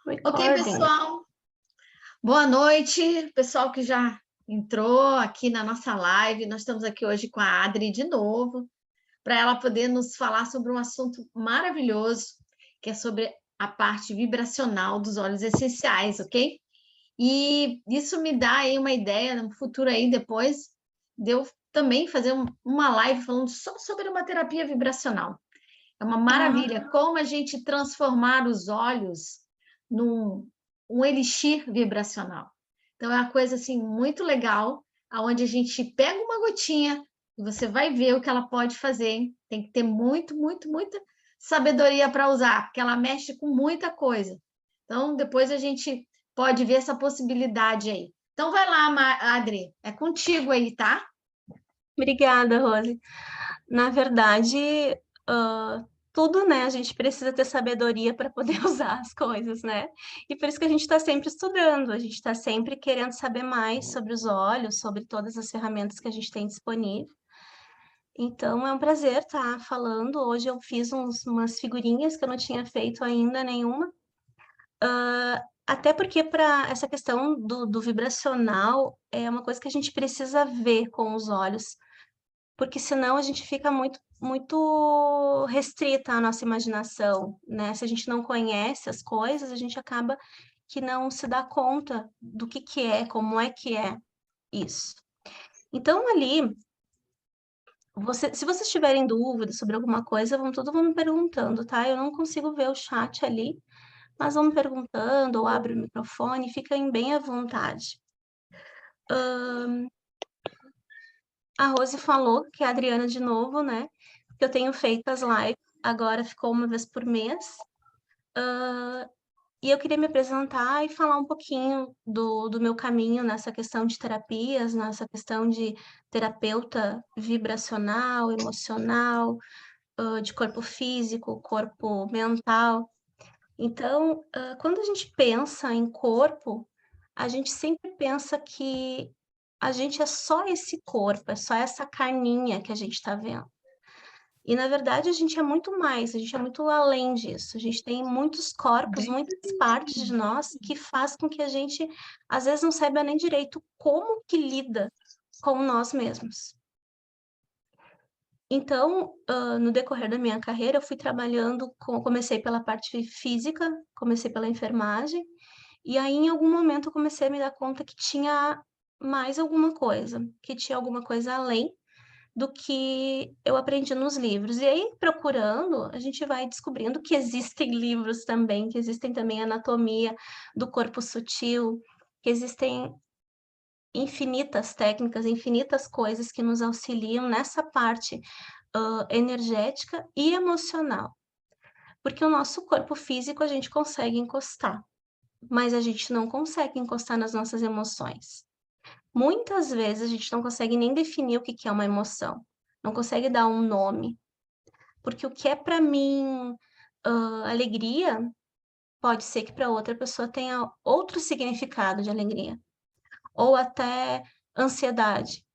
Ok, Recording. pessoal. Boa noite, pessoal que já entrou aqui na nossa live. Nós estamos aqui hoje com a Adri de novo, para ela poder nos falar sobre um assunto maravilhoso, que é sobre a parte vibracional dos óleos essenciais, ok? E isso me dá aí uma ideia no futuro aí, depois de eu também fazer uma live falando só sobre uma terapia vibracional. É uma maravilha como a gente transformar os óleos num um elixir vibracional. Então é uma coisa assim muito legal, aonde a gente pega uma gotinha e você vai ver o que ela pode fazer, hein? Tem que ter muita sabedoria para usar, porque ela mexe com muita coisa. Então depois a gente pode ver essa possibilidade aí. Então vai lá, Adri, é contigo aí, tá? Obrigada, Rose. Na verdade, ah, tudo, né? A gente precisa ter sabedoria para poder usar as coisas, né? E por isso que a gente está sempre estudando, a gente está sempre querendo saber mais sobre os óleos, sobre todas as ferramentas que a gente tem disponível. Então, é um prazer estar falando. Hoje eu fiz umas figurinhas que eu não tinha feito ainda nenhuma. Até porque para essa questão do vibracional é uma coisa que a gente precisa ver com os olhos, porque senão a gente fica muito restrita à nossa imaginação, né? Se a gente não conhece as coisas, a gente acaba que não se dá conta do que é, como é que é isso. Então, ali, se vocês tiverem dúvidas sobre alguma coisa, vão me perguntando, tá? Eu não consigo ver o chat ali, mas vão me perguntando ou abre o microfone, fiquem bem à vontade. A Rose falou que é a Adriana de novo, né? Que eu tenho feito as lives, agora ficou uma vez por mês. E eu queria me apresentar e falar um pouquinho do meu caminho nessa questão de terapias, nessa questão de terapeuta vibracional, emocional, de corpo físico, corpo mental. Então, quando a gente pensa em corpo, a gente sempre pensa que a gente é só esse corpo, é só essa carninha que a gente está vendo. E, na verdade, a gente é muito mais, a gente é muito além disso. A gente tem muitos corpos, muitas partes de nós que faz com que a gente, às vezes, não saiba nem direito como que lida com nós mesmos. Então, no decorrer da minha carreira, eu fui trabalhando comecei pela parte física, comecei pela enfermagem, e aí, em algum momento, eu comecei a me dar conta que tinha mais alguma coisa, que tinha alguma coisa além do que eu aprendi nos livros. E aí, procurando, a gente vai descobrindo que existem livros também, que existem também anatomia do corpo sutil, que existem infinitas técnicas, infinitas coisas que nos auxiliam nessa parte energética e emocional. Porque o nosso corpo físico a gente consegue encostar, mas a gente não consegue encostar nas nossas emoções. Muitas vezes a gente não consegue nem definir o que é uma emoção, não consegue dar um nome, porque o que é para mim alegria, pode ser que para outra pessoa tenha outro significado de alegria, ou até ansiedade.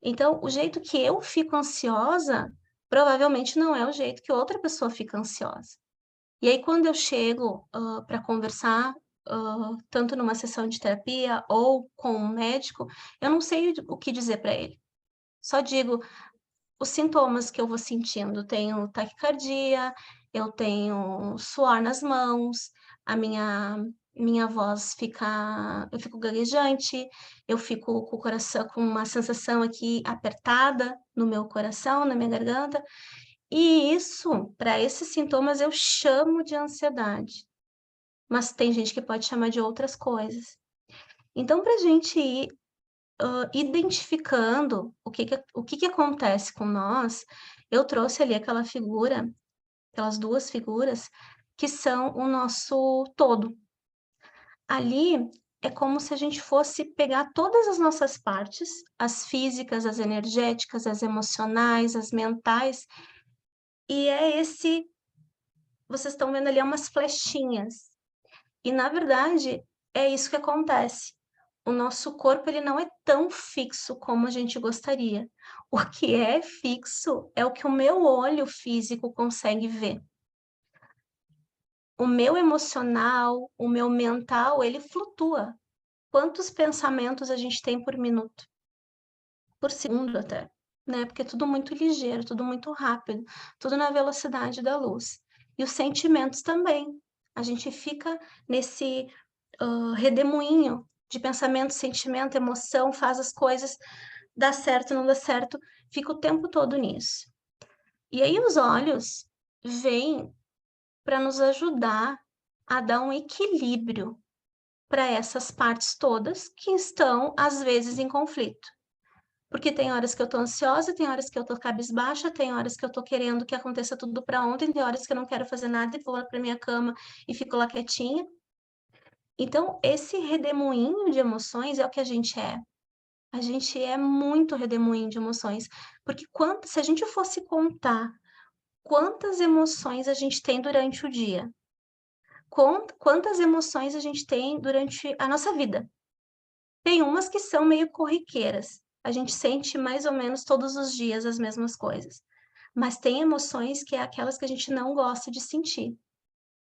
Então, o jeito que eu fico ansiosa, provavelmente não é o jeito que outra pessoa fica ansiosa. E aí, quando eu chego para conversar, tanto numa sessão de terapia ou com um médico, eu não sei o que dizer para ele. Só digo os sintomas que eu vou sentindo. Tenho taquicardia, eu tenho suor nas mãos, a minha voz fica, eu fico gaguejante, eu fico com o coração com uma sensação aqui apertada no meu coração, na minha garganta. E isso, para esses sintomas, eu chamo de ansiedade. Mas tem gente que pode chamar de outras coisas. Então, para a gente ir identificando o que que acontece com nós, eu trouxe ali aquela figura, aquelas duas figuras, que são o nosso todo. Ali é como se a gente fosse pegar todas as nossas partes, as físicas, as energéticas, as emocionais, as mentais, e é esse, vocês estão vendo ali, é umas flechinhas. E, na verdade, é isso que acontece. O nosso corpo ele não é tão fixo como a gente gostaria. O que é fixo é o que o meu olho físico consegue ver. o meu emocional, o meu mental, ele flutua. Quantos pensamentos a gente tem por minuto? Por segundo até, né? Porque é tudo muito ligeiro, tudo muito rápido, tudo na velocidade da luz. E os sentimentos também. A gente fica nesse redemoinho de pensamento, sentimento, emoção, faz as coisas, dá certo, não dá certo, fica o tempo todo nisso. E aí os olhos vêm para nos ajudar a dar um equilíbrio para essas partes todas que estão, às vezes, em conflito. Porque tem horas que eu tô ansiosa, tem horas que eu tô cabisbaixa, tem horas que eu tô querendo que aconteça tudo para ontem, tem horas que eu não quero fazer nada e vou lá para minha cama e fico lá quietinha. Então, esse redemoinho de emoções é o que a gente é. A gente é muito redemoinho de emoções, porque se a gente fosse contar quantas emoções a gente tem durante o dia, quantas emoções a gente tem durante a nossa vida. Tem umas que são meio corriqueiras, a gente sente mais ou menos todos os dias as mesmas coisas. Mas tem emoções que é aquelas que a gente não gosta de sentir.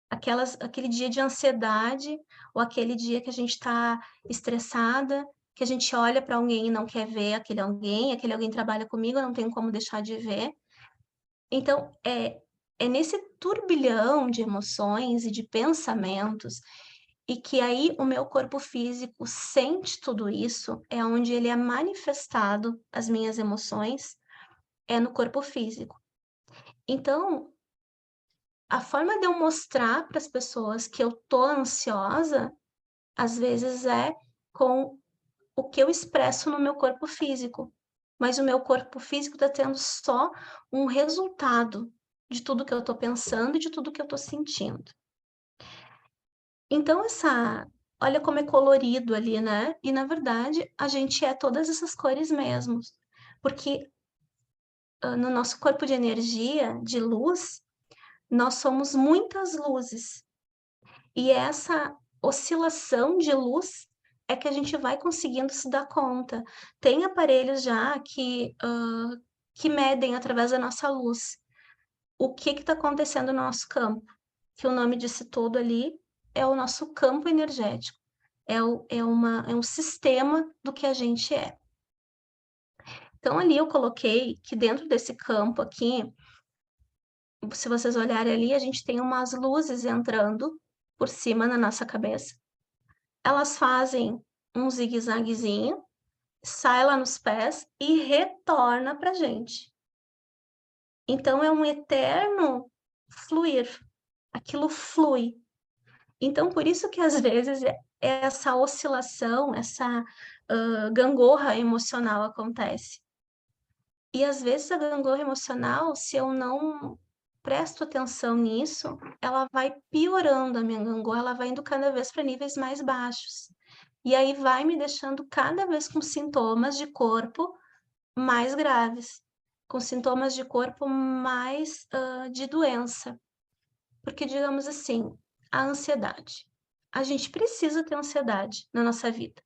Aquele dia de ansiedade, ou aquele dia que a gente está estressada, que a gente olha para alguém e não quer ver aquele alguém trabalha comigo, eu não tenho como deixar de ver. Então, é nesse turbilhão de emoções e de pensamentos, e que aí o meu corpo físico sente tudo isso, é onde ele é manifestado, as minhas emoções, é no corpo físico. Então, a forma de eu mostrar para as pessoas que eu tô ansiosa, às vezes é com o que eu expresso no meu corpo físico. Mas o meu corpo físico está tendo só um resultado de tudo que eu estou pensando e de tudo que eu estou sentindo. Então, olha como é colorido ali, né? E na verdade, a gente é todas essas cores mesmo. Porque no nosso corpo de energia, de luz, nós somos muitas luzes. E essa oscilação de luz é que a gente vai conseguindo se dar conta. Tem aparelhos já que medem através da nossa luz o que está acontecendo no nosso campo, que o nome disso tudo ali é o nosso campo energético, é um sistema do que a gente é. Então, ali eu coloquei que dentro desse campo aqui, se vocês olharem ali, a gente tem umas luzes entrando por cima na nossa cabeça. Elas fazem um zigue-zaguezinho, sai lá nos pés e retorna para a gente. Então, é um eterno fluir. Aquilo flui. Então, por isso que às vezes essa oscilação, essa gangorra emocional acontece. E às vezes a gangorra emocional, se eu não presto atenção nisso, ela vai piorando a minha gangorra, ela vai indo cada vez para níveis mais baixos. E aí vai me deixando cada vez com sintomas de corpo mais graves, com sintomas de corpo mais de doença. Porque, digamos assim, a ansiedade. A gente precisa ter ansiedade na nossa vida.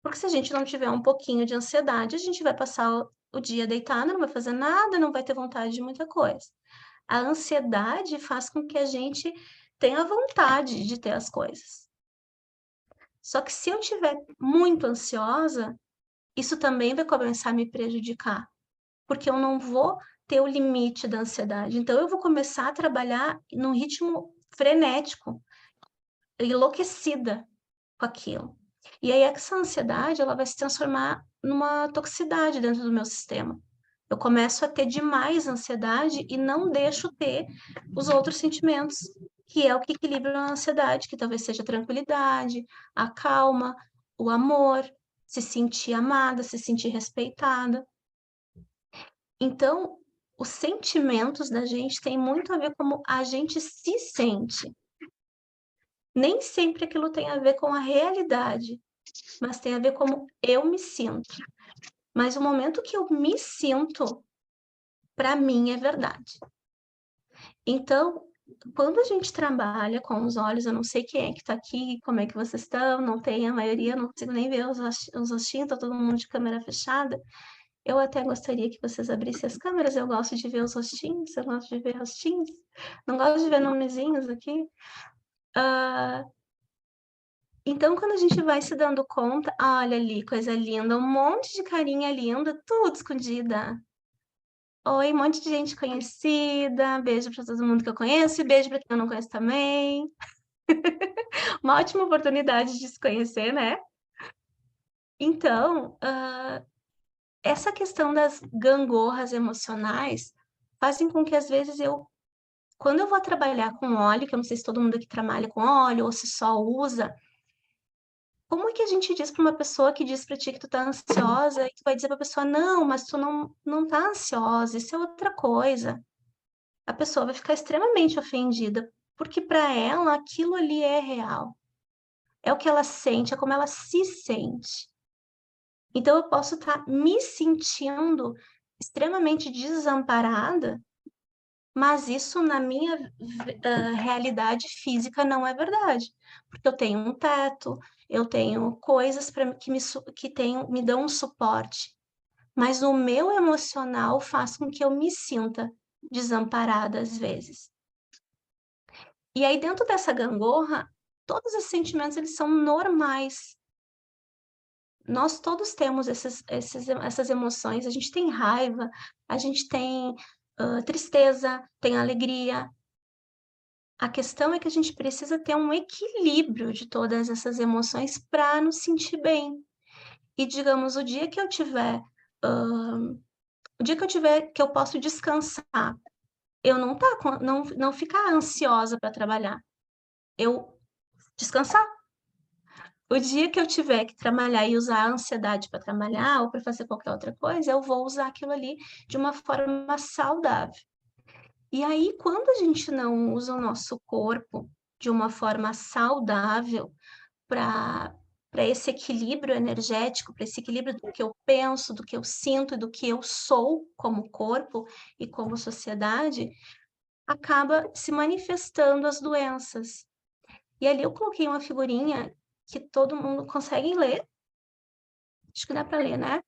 Porque se a gente não tiver um pouquinho de ansiedade, a gente vai passar o dia deitado, não vai fazer nada, não vai ter vontade de muita coisa. A ansiedade faz com que a gente tenha vontade de ter as coisas. Só que se eu estiver muito ansiosa, isso também vai começar a me prejudicar, porque eu não vou ter o limite da ansiedade. Então, eu vou começar a trabalhar num ritmo frenético, enlouquecida com aquilo. E aí, essa ansiedade, ela vai se transformar numa toxicidade dentro do meu sistema. Eu começo a ter demais ansiedade e não deixo ter os outros sentimentos, que é o que equilibra a ansiedade, que talvez seja a tranquilidade, a calma, o amor, se sentir amada, se sentir respeitada. Então, os sentimentos da gente têm muito a ver como a gente se sente. Nem sempre aquilo tem a ver com a realidade, mas tem a ver como eu me sinto. Mas o momento que eu me sinto, para mim é verdade. Então, quando a gente trabalha com os olhos, eu não sei quem é que está aqui, como é que vocês estão, não tem a maioria, não consigo nem ver os rostinhos, está todo mundo de câmera fechada. Eu até gostaria que vocês abrissem as câmeras, eu gosto de ver os rostinhos, eu gosto de ver rostinhos, não gosto de ver nomezinhos aqui. Então, quando a gente vai se dando conta, olha ali, coisa linda, um monte de carinha linda, tudo escondida. Oi, um monte de gente conhecida, beijo para todo mundo que eu conheço e beijo para quem eu não conheço também. Uma ótima oportunidade de se conhecer, né? Então, essa questão das gangorras emocionais fazem com que, às vezes, quando eu vou trabalhar com óleo, que eu não sei se todo mundo aqui trabalha com óleo ou se só usa, como é que a gente diz para uma pessoa que diz para ti que tu tá ansiosa e tu vai dizer para a pessoa, não, mas tu não tá ansiosa, isso é outra coisa. A pessoa vai ficar extremamente ofendida, porque para ela aquilo ali é real. É o que ela sente, é como ela se sente. Então eu posso estar me sentindo extremamente desamparada, mas isso na minha realidade física não é verdade, porque eu tenho um teto, eu tenho coisas me dão um suporte, mas o meu emocional faz com que eu me sinta desamparada às vezes. E aí dentro dessa gangorra, todos os sentimentos eles são normais. Nós todos temos essas emoções, a gente tem raiva, a gente tem tristeza, tem alegria. A questão é que a gente precisa ter um equilíbrio de todas essas emoções para nos sentir bem. E digamos, o dia que eu tiver que eu posso descansar, eu não ficar ansiosa para trabalhar, eu descansar. O dia que eu tiver que trabalhar e usar a ansiedade para trabalhar ou para fazer qualquer outra coisa, eu vou usar aquilo ali de uma forma saudável. E aí, quando a gente não usa o nosso corpo de uma forma saudável para esse equilíbrio energético, para esse equilíbrio do que eu penso, do que eu sinto e do que eu sou como corpo e como sociedade, acaba se manifestando as doenças. E ali eu coloquei uma figurinha que todo mundo consegue ler. Acho que dá para ler, né?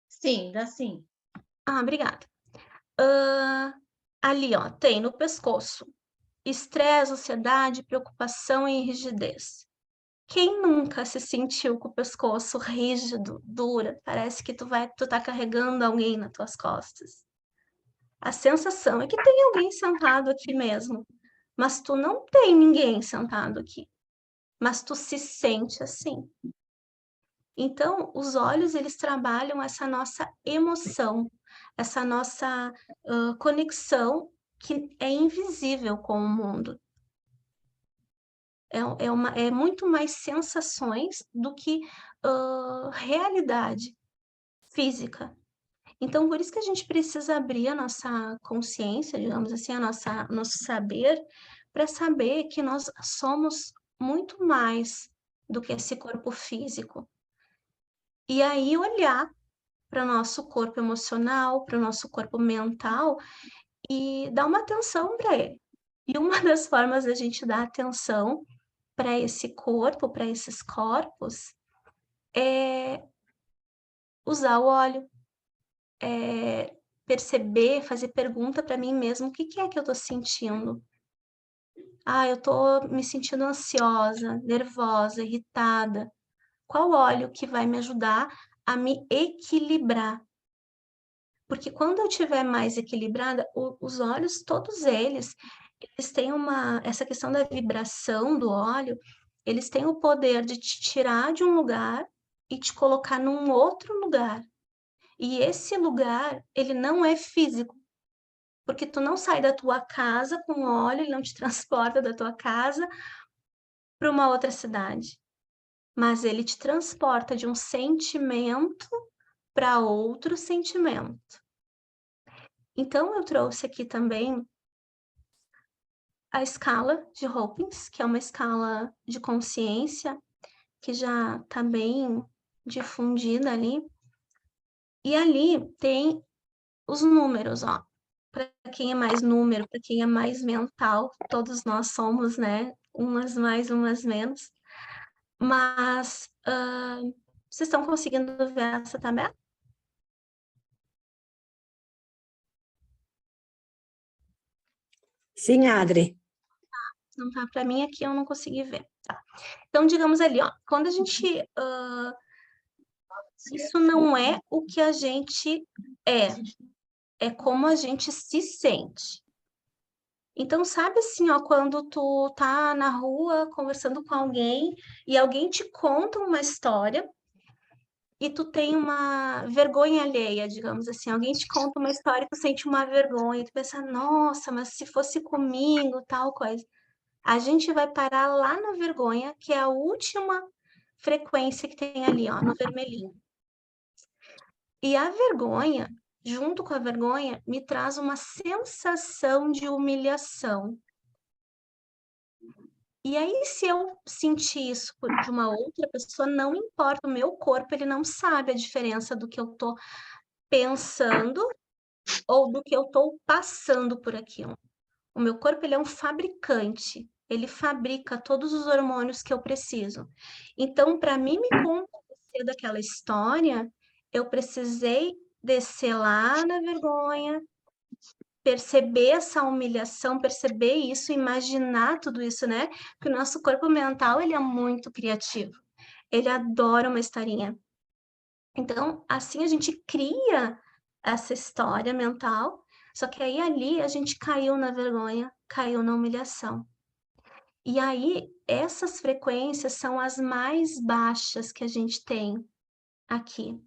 Sim, dá sim. Ah, obrigada. Ali, ó, tem no pescoço estresse, ansiedade, preocupação e rigidez. Quem nunca se sentiu com o pescoço rígido, dura? Parece que tu tá carregando alguém nas tuas costas. A sensação é que tem alguém sentado aqui mesmo, mas tu não tem ninguém sentado aqui, mas tu se sente assim. Então, os olhos, eles trabalham essa nossa emoção, essa nossa conexão que é invisível com o mundo. É muito mais sensações do que realidade física. Então, por isso que a gente precisa abrir a nossa consciência, digamos assim, nosso saber, para saber que nós somos muito mais do que esse corpo físico. E aí olhar para o nosso corpo emocional, para o nosso corpo mental e dar uma atenção para ele. E uma das formas da gente dar atenção para esse corpo, para esses corpos, é usar o óleo, é perceber, fazer pergunta para mim mesmo, o que que é que eu estou sentindo? Ah, eu estou me sentindo ansiosa, nervosa, irritada. Qual óleo que vai me ajudar a me equilibrar? Porque quando eu estiver mais equilibrada, os olhos, todos eles têm essa questão da vibração do óleo, eles têm o poder de te tirar de um lugar e te colocar num outro lugar. E esse lugar, ele não é físico, porque tu não sai da tua casa com óleo, ele não te transporta da tua casa para uma outra cidade, mas ele te transporta de um sentimento para outro sentimento. Então, eu trouxe aqui também a escala de Hopkins, que é uma escala de consciência que já está bem difundida ali. E ali tem os números, ó. Para quem é mais número, para quem é mais mental, todos nós somos, né? Umas mais, umas menos. Mas vocês estão conseguindo ver essa tabela? Sim, Adri. Não tá, para mim aqui eu não consegui ver. Tá. Então, digamos ali, ó, quando a gente... isso não é o que a gente é como a gente se sente. Então, sabe assim, ó, quando tu tá na rua conversando com alguém e alguém te conta uma história e tu tem uma vergonha alheia, digamos assim, alguém te conta uma história e tu sente uma vergonha, tu pensa, nossa, mas se fosse comigo, tal coisa. A gente vai parar lá na vergonha, que é a última frequência que tem ali, ó, no vermelhinho. E a vergonha, junto com a vergonha, me traz uma sensação de humilhação. E aí, se eu sentir isso de uma outra pessoa, não importa, o meu corpo, ele não sabe a diferença do que eu tô pensando ou do que eu tô passando por aquilo. O meu corpo, ele é um fabricante, ele fabrica todos os hormônios que eu preciso. Então, para mim me convencer daquela história, eu precisei descer lá na vergonha, perceber essa humilhação, perceber isso, imaginar tudo isso, né? Porque o nosso corpo mental, ele é muito criativo. Ele adora uma historinha. Então, assim a gente cria essa história mental, só que aí ali a gente caiu na vergonha, caiu na humilhação. E aí, essas frequências são as mais baixas que a gente tem aqui.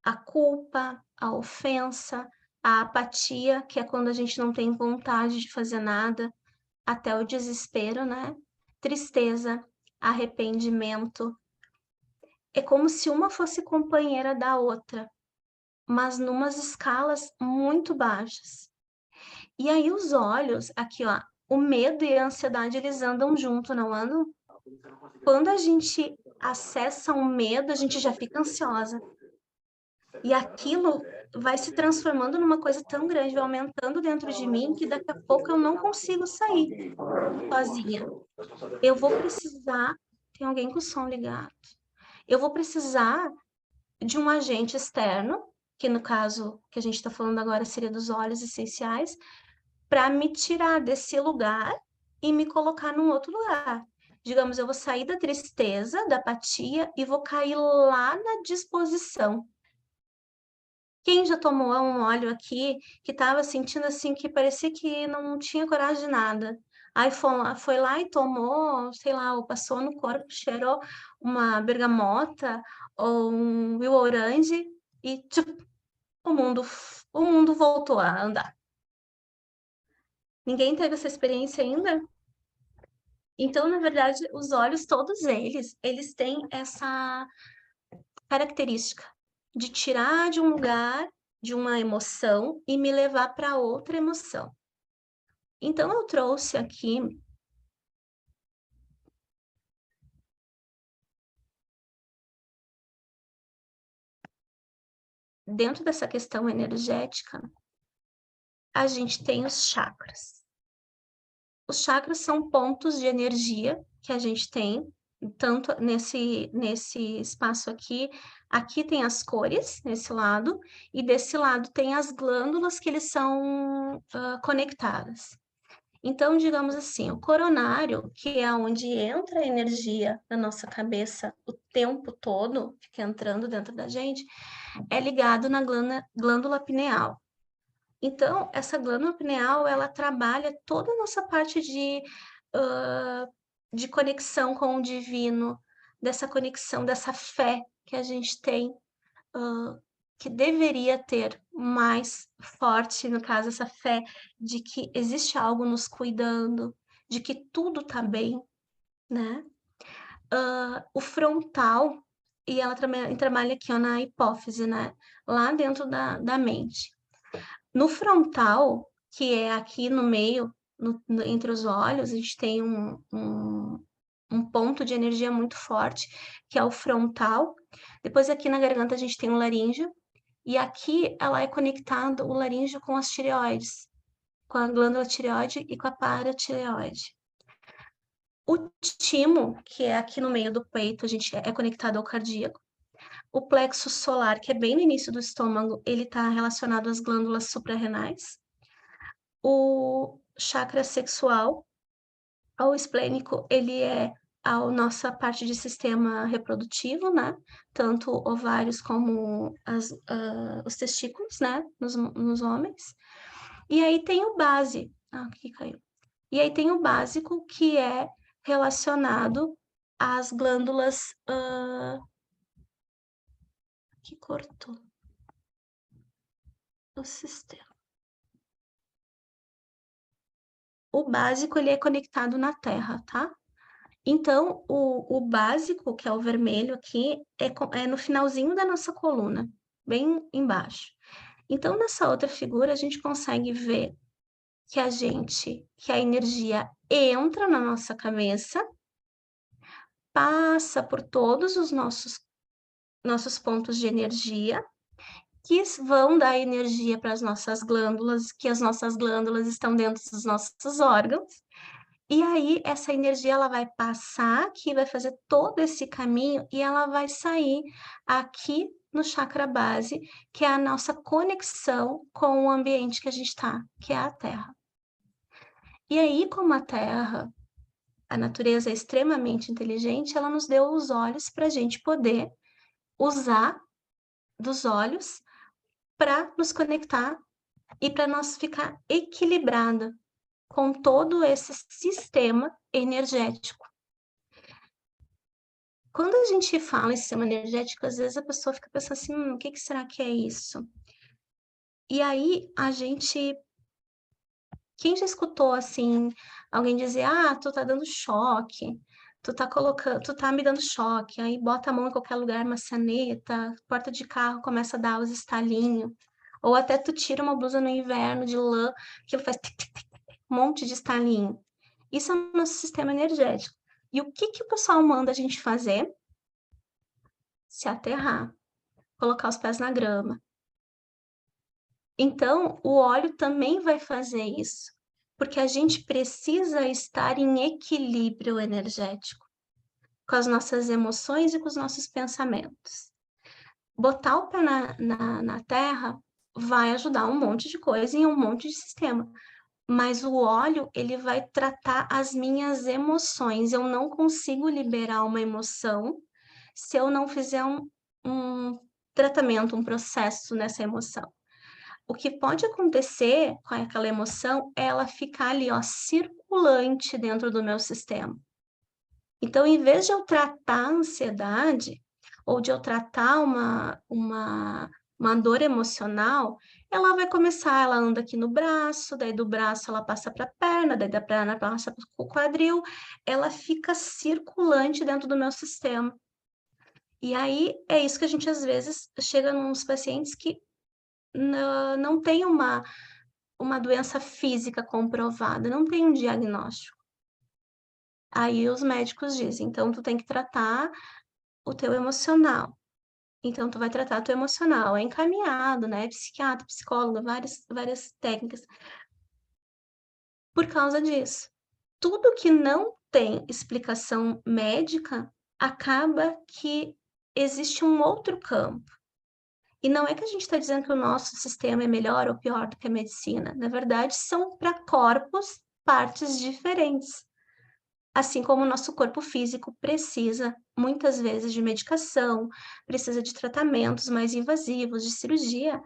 A culpa, a ofensa, a apatia, que é quando a gente não tem vontade de fazer nada, até o desespero, né? Tristeza, arrependimento. É como se uma fosse companheira da outra, mas numas escalas muito baixas. E aí os olhos, aqui ó, o medo e a ansiedade, eles andam junto, não andam? Quando a gente acessa o medo, a gente já fica ansiosa. E aquilo vai se transformando numa coisa tão grande, vai aumentando dentro de mim, que daqui a pouco eu não consigo sair sozinha. Eu vou precisar... Tem alguém com o som ligado. Eu vou precisar de um agente externo, que no caso que a gente está falando agora seria dos óleos essenciais, para me tirar desse lugar e me colocar num outro lugar. Digamos, eu vou sair da tristeza, da apatia e vou cair lá na disposição. Quem já tomou um óleo aqui que estava sentindo assim que parecia que não tinha coragem de nada? Aí foi lá e tomou, sei lá, ou passou no corpo, cheirou uma bergamota ou um Will Orange e tchup, o mundo voltou a andar. Ninguém teve essa experiência ainda? Então, na verdade, os olhos, todos eles têm essa característica de tirar de um lugar, de uma emoção e me levar para outra emoção. Então, eu trouxe aqui dentro dessa questão energética, a gente tem os chakras. Os chakras são pontos de energia que a gente tem, tanto nesse espaço aqui. Aqui tem as cores, nesse lado, e desse lado tem as glândulas que eles são conectadas. Então, digamos assim, o coronário, que é onde entra a energia na nossa cabeça o tempo todo, fica entrando dentro da gente, é ligado na glândula pineal. Então, essa glândula pineal, ela trabalha toda a nossa parte de conexão com o divino, dessa conexão, dessa fé que a gente tem, que deveria ter mais forte, no caso, essa fé de que existe algo nos cuidando, de que tudo está bem, né? O frontal, e ela trabalha aqui ó, na hipófise, né? Lá dentro da mente. No frontal, que é aqui no meio, entre os olhos, a gente tem um ponto de energia muito forte, que é o frontal. Depois aqui na garganta a gente tem o laríngeo, e aqui ela é conectada, o laríngeo, com as tireoides, com a glândula tireoide e com a paratireoide. O timo, que é aqui no meio do peito, a gente é conectado ao cardíaco. O plexo solar, que é bem no início do estômago, ele está relacionado às glândulas suprarrenais. O chakra sexual. O esplênico, ele é a nossa parte de sistema reprodutivo, né? Tanto ovários como os testículos, né? Nos homens. E aí tem o base. Aqui caiu. E aí tem o básico, que é relacionado às glândulas. Que cortou o sistema. O básico, ele é conectado na Terra, tá? Então, o básico, que é o vermelho aqui, é no finalzinho da nossa coluna, bem embaixo. Então, nessa outra figura, a gente consegue ver que a energia entra na nossa cabeça, passa por todos os nossos pontos de energia, que vão dar energia para as nossas glândulas, que as nossas glândulas estão dentro dos nossos órgãos. E aí, essa energia, ela vai passar aqui, vai fazer todo esse caminho e ela vai sair aqui no chakra base, que é a nossa conexão com o ambiente que a gente está, que é a Terra. E aí, como a Terra, a natureza é extremamente inteligente, ela nos deu os olhos para a gente poder usar dos olhos para nos conectar e para nós ficar equilibrada com todo esse sistema energético. Quando a gente fala em sistema energético, às vezes a pessoa fica pensando assim, o que será que é isso? E aí, quem já escutou, assim, alguém dizer, tu tá dando choque, tu tá me dando choque, aí bota a mão em qualquer lugar, maçaneta, porta de carro começa a dar os estalinhos, ou até tu tira uma blusa no inverno de lã, que ele faz um monte de estalinho. Isso é o nosso sistema energético. E o que o pessoal manda a gente fazer? Se aterrar, colocar os pés na grama. Então, o óleo também vai fazer isso, porque a gente precisa estar em equilíbrio energético com as nossas emoções e com os nossos pensamentos. Botar o pé na terra vai ajudar um monte de coisa em um monte de sistema, mas o óleo, ele vai tratar as minhas emoções. Eu não consigo liberar uma emoção se eu não fizer um tratamento, um processo nessa emoção. O que pode acontecer com aquela emoção é ela ficar ali, ó, circulante dentro do meu sistema. Então, em vez de eu tratar a ansiedade, ou de eu tratar uma dor emocional, ela vai começar, ela anda aqui no braço, daí do braço ela passa para a perna, daí da perna passa para o quadril, ela fica circulante dentro do meu sistema. E aí, é isso que a gente, às vezes, chega nos pacientes que não tem uma doença física comprovada, não tem um diagnóstico. Aí os médicos dizem, então tu tem que tratar o teu emocional. Então tu vai tratar o teu emocional, é encaminhado, né? Psiquiatra, psicólogo, várias técnicas. Por causa disso. Tudo que não tem explicação médica, acaba que existe um outro campo. E não é que a gente está dizendo que o nosso sistema é melhor ou pior do que a medicina. Na verdade, são para corpos partes diferentes. Assim como o nosso corpo físico precisa, muitas vezes, de medicação, precisa de tratamentos mais invasivos, de cirurgia,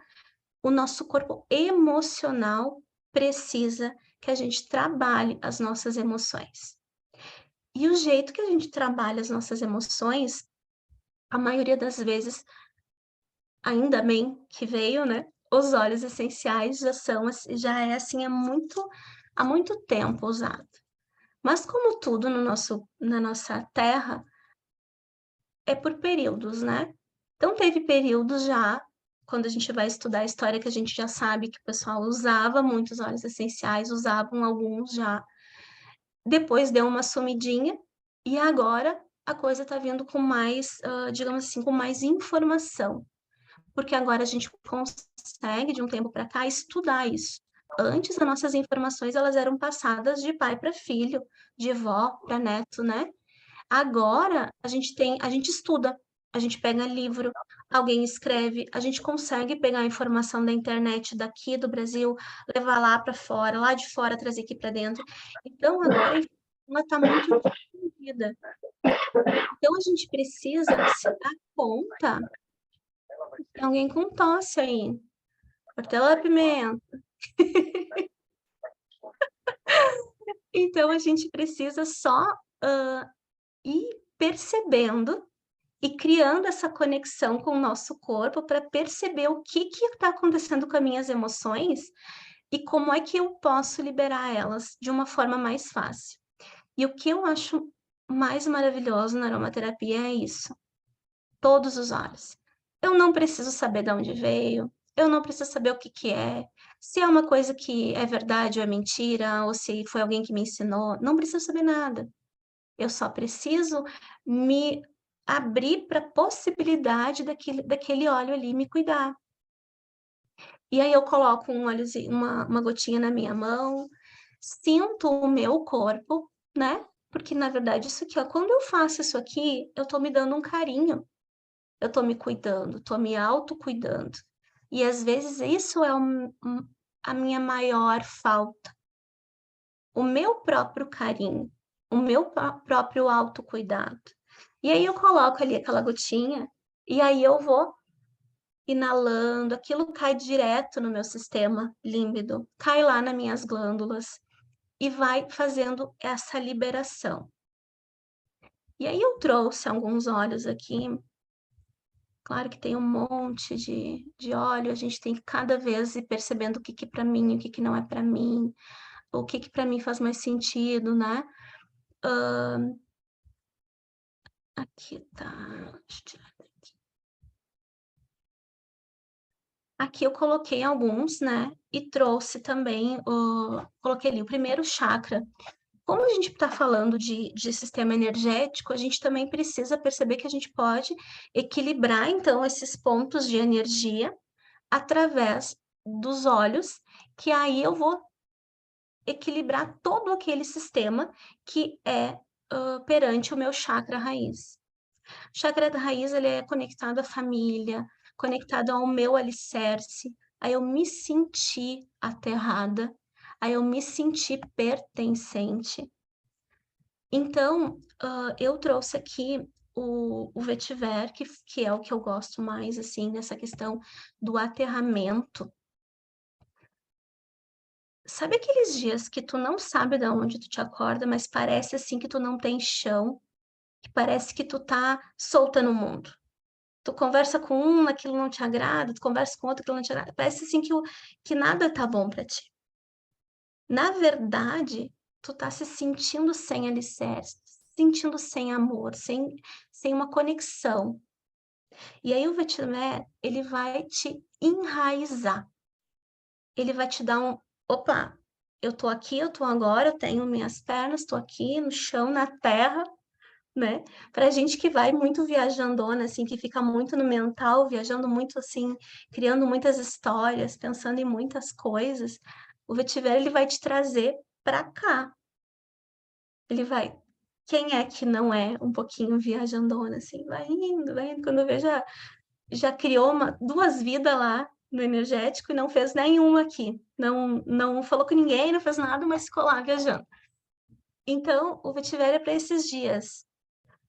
o nosso corpo emocional precisa que a gente trabalhe as nossas emoções. E o jeito que a gente trabalha as nossas emoções, a maioria das vezes, ainda bem que veio, né? Os óleos essenciais já é assim há muito tempo usado. Mas como tudo na nossa terra, é por períodos, né? Então teve períodos já, quando a gente vai estudar a história, que a gente já sabe que o pessoal usava muitos óleos essenciais, usavam alguns já. Depois deu uma sumidinha, e agora a coisa está vindo com mais, digamos assim, com mais informação. Porque agora a gente consegue, de um tempo para cá, estudar isso. Antes, as nossas informações elas eram passadas de pai para filho, de vó para neto, né? Agora, a gente estuda, a gente pega livro, alguém escreve, a gente consegue pegar a informação da internet daqui do Brasil, levar lá para fora, lá de fora trazer aqui para dentro. Então, agora a informação está muito difundida. Então, a gente precisa se dar conta. Tem alguém com tosse aí. Hortelã-pimenta. Então, a gente precisa só ir percebendo e criando essa conexão com o nosso corpo para perceber o que está acontecendo com as minhas emoções e como é que eu posso liberar elas de uma forma mais fácil. E o que eu acho mais maravilhoso na aromaterapia é isso. Todos os olhos. Eu não preciso saber de onde veio, eu não preciso saber o que que é, se é uma coisa que é verdade ou é mentira, ou se foi alguém que me ensinou, não preciso saber nada. Eu só preciso me abrir para a possibilidade daquele óleo ali me cuidar. E aí eu coloco um óleozinho, uma gotinha na minha mão, sinto o meu corpo, né? Porque, na verdade, isso aqui, ó, quando eu faço isso aqui, eu tô me dando um carinho, eu tô me cuidando, tô me autocuidando. E às vezes isso é a minha maior falta. O meu próprio carinho, o meu próprio autocuidado. E aí eu coloco ali aquela gotinha, e aí eu vou inalando, aquilo cai direto no meu sistema límbido, cai lá nas minhas glândulas e vai fazendo essa liberação. E aí eu trouxe alguns óleos aqui. Claro que tem um monte de óleo, a gente tem que cada vez ir percebendo o que é para mim, o que não é para mim, o que para mim faz mais sentido, né? Aqui tá. Deixa eu tirar daqui. Aqui eu coloquei alguns, né? E trouxe também, coloquei ali o primeiro chakra. Como a gente está falando de sistema energético, a gente também precisa perceber que a gente pode equilibrar, então, esses pontos de energia através dos olhos, que aí eu vou equilibrar todo aquele sistema que é perante o meu chakra raiz. O chakra da raiz, ele é conectado à família, conectado ao meu alicerce, a eu me sentir aterrada, a eu me sentir pertencente. Então, eu trouxe aqui o vetiver, que é o que eu gosto mais, assim, nessa questão do aterramento. Sabe aqueles dias que tu não sabe de onde tu te acorda, mas parece assim que tu não tem chão, que parece que tu tá solta no mundo? Tu conversa com um, aquilo não te agrada, tu conversa com outro, aquilo não te agrada. Parece assim que nada tá bom para ti. Na verdade, tu tá se sentindo sem alicerce, se sentindo sem amor, sem uma conexão. E aí o vetiver, ele vai te enraizar. Ele vai te dar opa, eu tô aqui, eu tô agora, eu tenho minhas pernas, tô aqui no chão, na terra, né? Pra gente que vai muito viajandona, assim, que fica muito no mental, viajando muito, assim, criando muitas histórias, pensando em muitas coisas, o vetiver, ele vai te trazer pra cá. Ele vai... Quem é que não é um pouquinho viajandona, assim? Vai indo, vai indo. Quando eu vejo, já criou duas vidas lá no energético e não fez nenhuma aqui. Não falou com ninguém, não fez nada, mas ficou lá viajando. Então, o vetiver é para esses dias.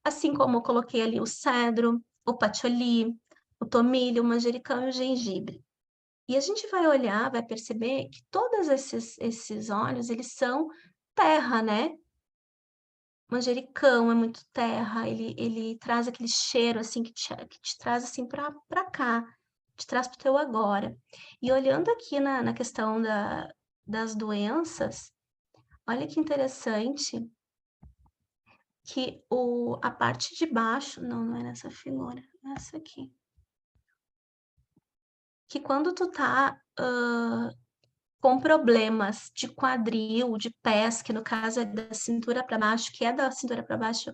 Assim como eu coloquei ali o cedro, o patchouli, o tomilho, o manjericão e o gengibre. E a gente vai olhar, vai perceber que todos esses óleos, eles são terra, né? Manjericão é muito terra, ele traz aquele cheiro, assim, que te traz, assim, para cá, te traz para o teu agora. E olhando aqui na questão das doenças, olha que interessante que a parte de baixo, não é nessa figura, é essa aqui. Que quando tu tá com problemas de quadril, de pés, que no caso é da cintura para baixo, que é da cintura para baixo,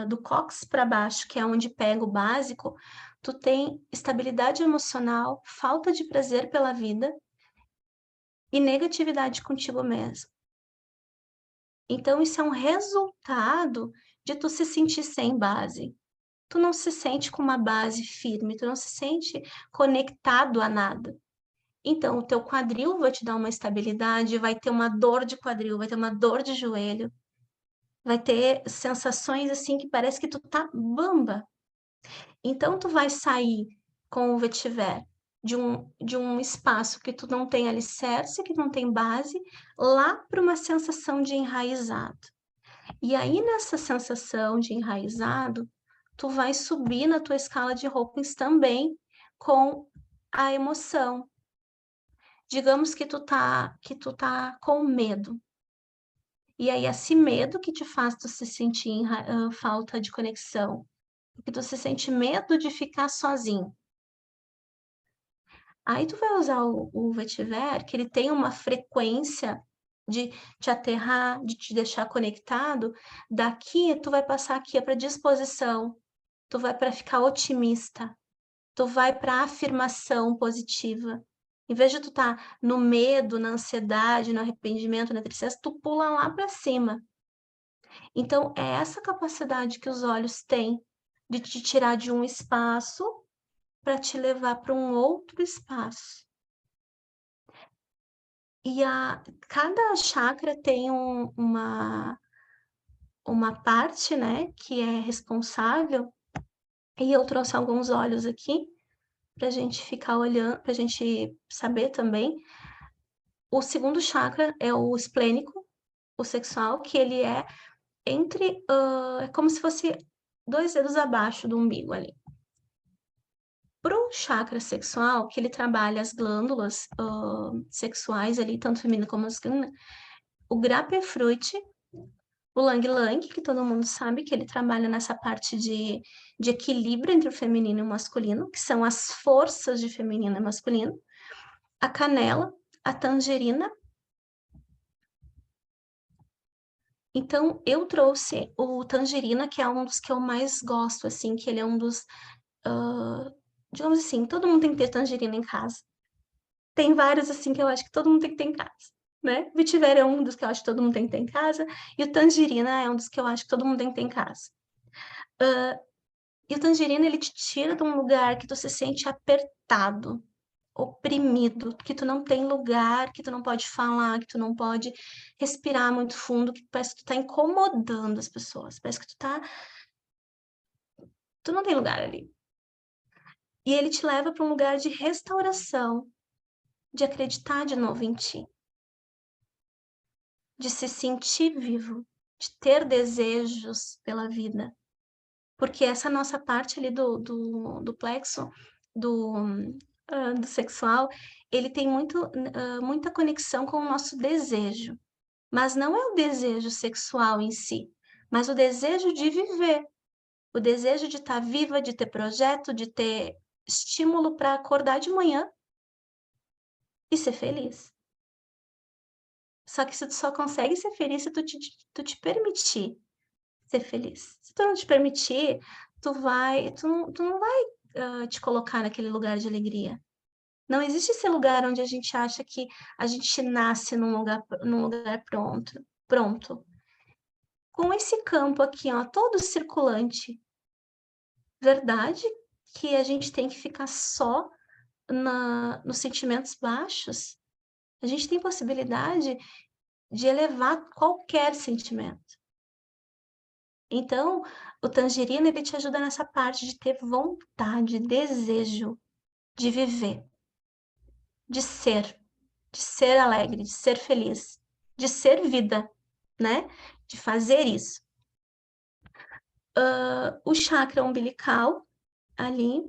do cóccix para baixo, que é onde pega o básico, tu tem estabilidade emocional, falta de prazer pela vida e negatividade contigo mesmo. Então, isso é um resultado de tu se sentir sem base. tu não se sente com uma base firme, tu não se sente conectado a nada. Então, o teu quadril vai te dar uma estabilidade, vai ter uma dor de quadril, vai ter uma dor de joelho, vai ter sensações assim que parece que tu tá bamba. Então, tu vai sair com o vetiver de um espaço que tu não tem alicerce, que não tem base, lá para uma sensação de enraizado. E aí, nessa sensação de enraizado, tu vai subir na tua escala de Hawkins também com a emoção. Digamos que tu tá com medo. E aí, esse medo que te faz tu se sentir falta de conexão, que tu se sente medo de ficar sozinho. Aí tu vai usar o vetiver, que ele tem uma frequência de te aterrar, de te deixar conectado. Daqui, tu vai passar aqui para disposição, tu vai para ficar otimista, tu vai para afirmação positiva. Em vez de tu estar no medo, na ansiedade, no arrependimento, na tristeza, tu pula lá para cima. Então, é essa capacidade que os olhos têm de te tirar de um espaço para te levar para um outro espaço. E cada chakra tem uma parte, né, que é responsável, e eu trouxe alguns olhos aqui para a gente ficar olhando, para a gente saber também. O segundo chakra é o esplênico, o sexual, que ele é entre, é como se fosse 2 dedos abaixo do umbigo ali. Para o chakra sexual, que ele trabalha as glândulas sexuais ali, tanto feminina como masculina, o grapefruit, o Lang Lang, que todo mundo sabe que ele trabalha nessa parte de equilíbrio entre o feminino e o masculino, que são as forças de feminino e masculino, a canela, a tangerina. Então, eu trouxe o tangerina, que é um dos que eu mais gosto, assim, que ele é um dos, digamos assim, todo mundo tem que ter tangerina em casa. Tem vários, assim, que eu acho que todo mundo tem que ter em casa, né? Vetiver é um dos que eu acho que todo mundo tem que ter em casa, e o tangerina é um dos que eu acho que todo mundo tem que ter em casa. E o tangerina, ele te tira de um lugar que tu se sente apertado, oprimido, que tu não tem lugar, que tu não pode falar, que tu não pode respirar muito fundo, que parece que tu tá incomodando as pessoas, parece que tu não tem lugar ali. E ele te leva para um lugar de restauração, de acreditar de novo em ti, de se sentir vivo, de ter desejos pela vida. Porque essa nossa parte ali do plexo, do sexual, ele tem muita conexão com o nosso desejo. Mas não é o desejo sexual em si, mas o desejo de viver, o desejo de estar viva, de ter projeto, de ter estímulo para acordar de manhã e ser feliz. Só que tu só consegue ser feliz se tu te permitir ser feliz. Se tu não te permitir, tu não vai te colocar naquele lugar de alegria. Não existe esse lugar onde a gente acha que a gente nasce num lugar pronto. Com esse campo aqui, ó, todo circulante, verdade que a gente tem que ficar só nos sentimentos baixos? A gente tem possibilidade de elevar qualquer sentimento. Então, o tangerina, ele te ajuda nessa parte de ter vontade, desejo de viver, de ser alegre, de ser feliz, de ser vida, né? De fazer isso. O chakra umbilical, ali,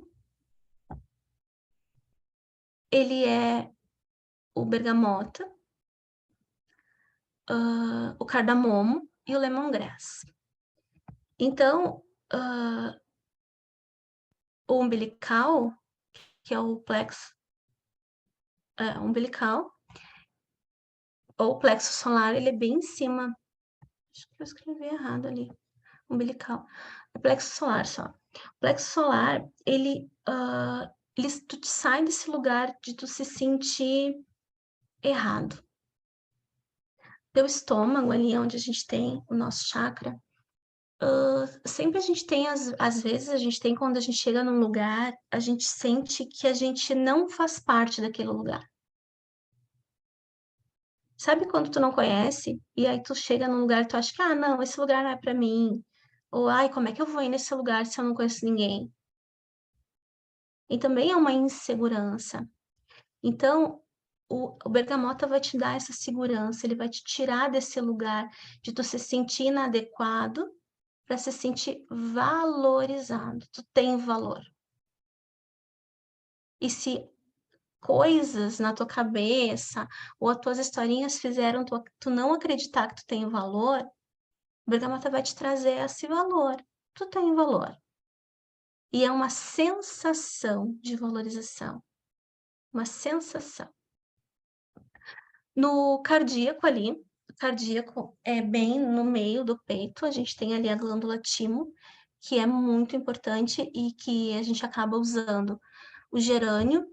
ele é o bergamota, o cardamomo e o lemongrass. Então, o umbilical, que é o plexo umbilical, ou plexo solar, ele é bem em cima. Acho que eu escrevi errado ali. Umbilical. O plexo solar só. O plexo solar, tu sai desse lugar de tu se sentir errado. Teu estômago ali, onde a gente tem o nosso chakra, sempre a gente tem, às vezes, a gente tem quando a gente chega num lugar, a gente sente que a gente não faz parte daquele lugar. Sabe quando tu não conhece, e aí tu chega num lugar e tu acha que, ah, não, esse lugar não é pra mim. Ou, ai, como é que eu vou ir nesse lugar se eu não conheço ninguém? E também é uma insegurança. Então, o bergamota vai te dar essa segurança, ele vai te tirar desse lugar de tu se sentir inadequado para se sentir valorizado. Tu tem valor. E se coisas na tua cabeça ou as tuas historinhas fizeram tu não acreditar que tu tem valor, o bergamota vai te trazer esse valor. Tu tem valor. E é uma sensação de valorização. Uma sensação. No cardíaco ali, o cardíaco é bem no meio do peito, a gente tem ali a glândula timo, que é muito importante e que a gente acaba usando o gerânio,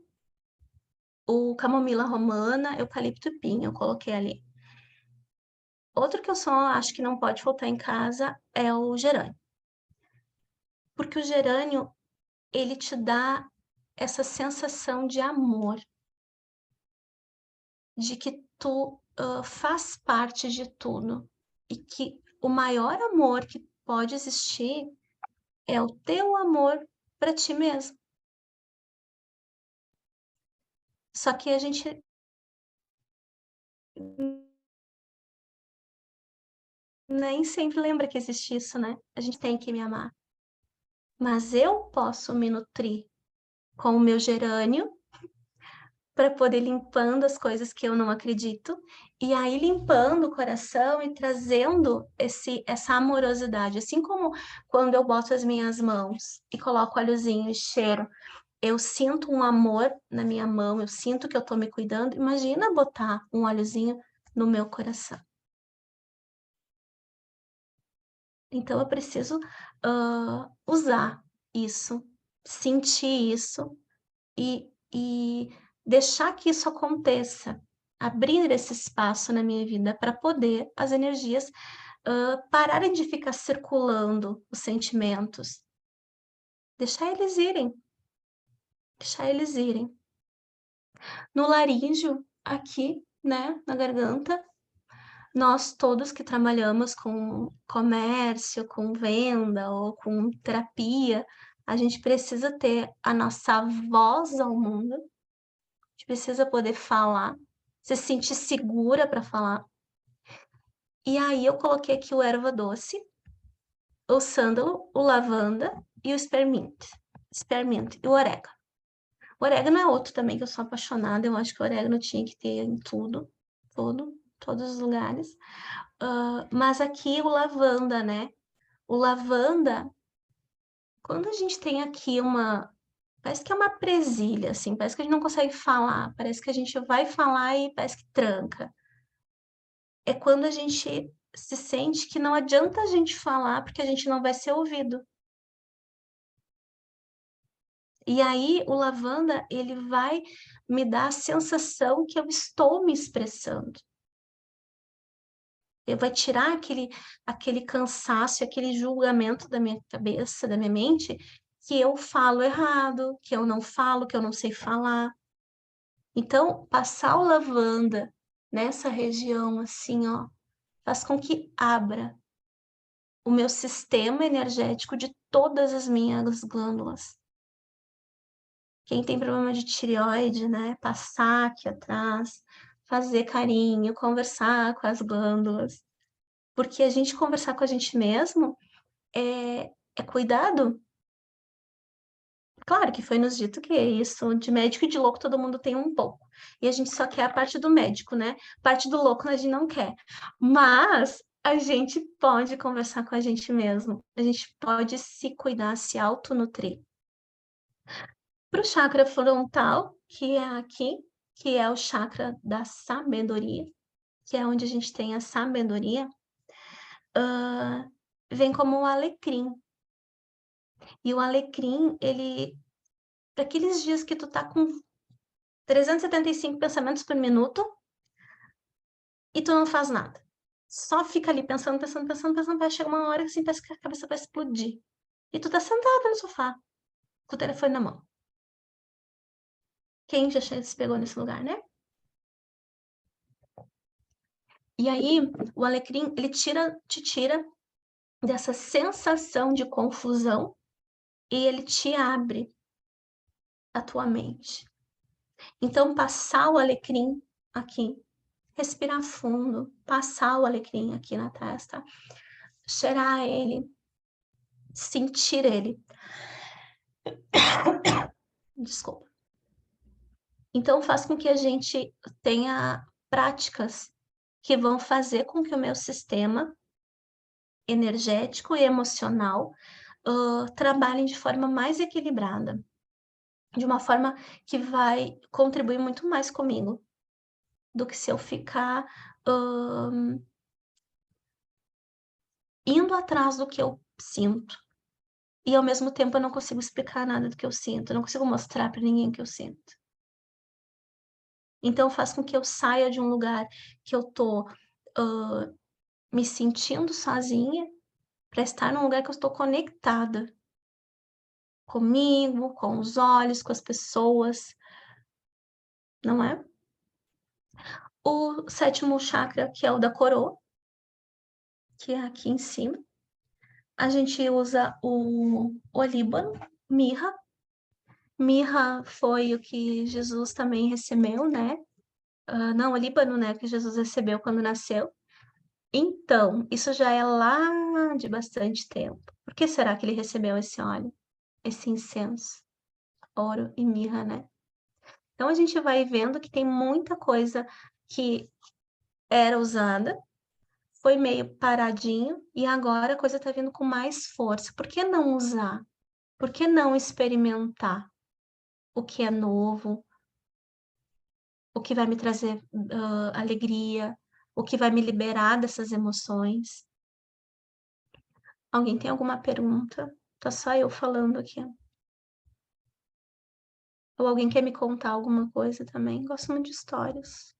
o camomila romana, eucalipto e pinho, eu coloquei ali. Outro que eu só acho que não pode faltar em casa é o gerânio. Porque o gerânio, ele te dá essa sensação de amor, de que tu faz parte de tudo e que o maior amor que pode existir é o teu amor para ti mesmo. Só que a gente nem sempre lembra que existe isso, né? A gente tem que me amar. Mas eu posso me nutrir com o meu gerânio para poder limpando as coisas que eu não acredito, e aí limpando o coração e trazendo essa amorosidade. Assim como quando eu boto as minhas mãos e coloco óleozinho e cheiro, eu sinto um amor na minha mão, eu sinto que eu estou me cuidando. Imagina botar um óleozinho no meu coração. Então eu preciso usar isso, sentir isso e deixar que isso aconteça, abrir esse espaço na minha vida para poder as energias pararem de ficar circulando os sentimentos, deixar eles irem, deixar eles irem. No laríngeo, aqui, né, na garganta, nós todos que trabalhamos com comércio, com venda ou com terapia, a gente precisa ter a nossa voz ao mundo, a gente precisa poder falar, se sentir segura para falar. E aí eu coloquei aqui o erva doce, o sândalo, o lavanda e o spearmint e o orégano. O orégano é outro também que eu sou apaixonada, eu acho que o orégano tinha que ter em tudo, todos os lugares. Mas aqui o lavanda, né? O lavanda, quando a gente tem aqui parece que é uma presilha, assim, parece que a gente não consegue falar, parece que a gente vai falar e parece que tranca. É quando a gente se sente que não adianta a gente falar porque a gente não vai ser ouvido. E aí o lavanda, ele vai me dar a sensação que eu estou me expressando. Ele vai tirar aquele cansaço, aquele julgamento da minha cabeça, da minha mente, que eu falo errado, que eu não falo, que eu não sei falar. Então, passar o lavanda nessa região, assim, ó, faz com que abra o meu sistema energético de todas as minhas glândulas. Quem tem problema de tireoide, né, passar aqui atrás, fazer carinho, conversar com as glândulas. Porque a gente conversar com a gente mesmo é cuidado. Claro que foi nos dito que isso, de médico e de louco todo mundo tem um pouco. E a gente só quer a parte do médico, né? Parte do louco a gente não quer. Mas a gente pode conversar com a gente mesmo. A gente pode se cuidar, se autonutrir. Para o chakra frontal, que é aqui, que é o chakra da sabedoria, que é onde a gente tem a sabedoria, vem como o alecrim. E o alecrim, ele, para aqueles dias que tu tá com 375 pensamentos por minuto e tu não faz nada. só fica ali pensando, pensando, pensando, pensando, vai chegar uma hora que assim, parece que a cabeça vai explodir. E tu tá sentada no sofá, com o telefone na mão. Quem já se pegou nesse lugar, né? E aí, o alecrim, ele te tira dessa sensação de confusão e ele te abre a tua mente. Então, passar o alecrim aqui, respirar fundo, passar o alecrim aqui na testa, cheirar ele, sentir ele. Desculpa. Então, faz com que a gente tenha práticas que vão fazer com que o meu sistema energético e emocional trabalhem de forma mais equilibrada, de uma forma que vai contribuir muito mais comigo do que se eu ficar indo atrás do que eu sinto. E ao mesmo tempo eu não consigo explicar nada do que eu sinto, eu não consigo mostrar para ninguém o que eu sinto. Então faz com que eu saia de um lugar que eu tô me sentindo sozinha para estar num lugar que eu estou conectada comigo, com os olhos, com as pessoas, não é? O sétimo chakra, que é o da coroa, que é aqui em cima, a gente usa o olíbano, mirra. Mirra foi o que Jesus também recebeu, né? Não, olíbano, né? Que Jesus recebeu quando nasceu. Então, isso já é lá de bastante tempo. Por que será que ele recebeu esse óleo, esse incenso, ouro e mirra, né? Então, a gente vai vendo que tem muita coisa que era usada, foi meio paradinho, e agora a coisa está vindo com mais força. Por que não usar? Por que não experimentar o que é novo, o que vai me trazer alegria, o que vai me liberar dessas emoções? Alguém tem alguma pergunta? Tá só eu falando aqui. Ou alguém quer me contar alguma coisa também? Gosto muito de histórias.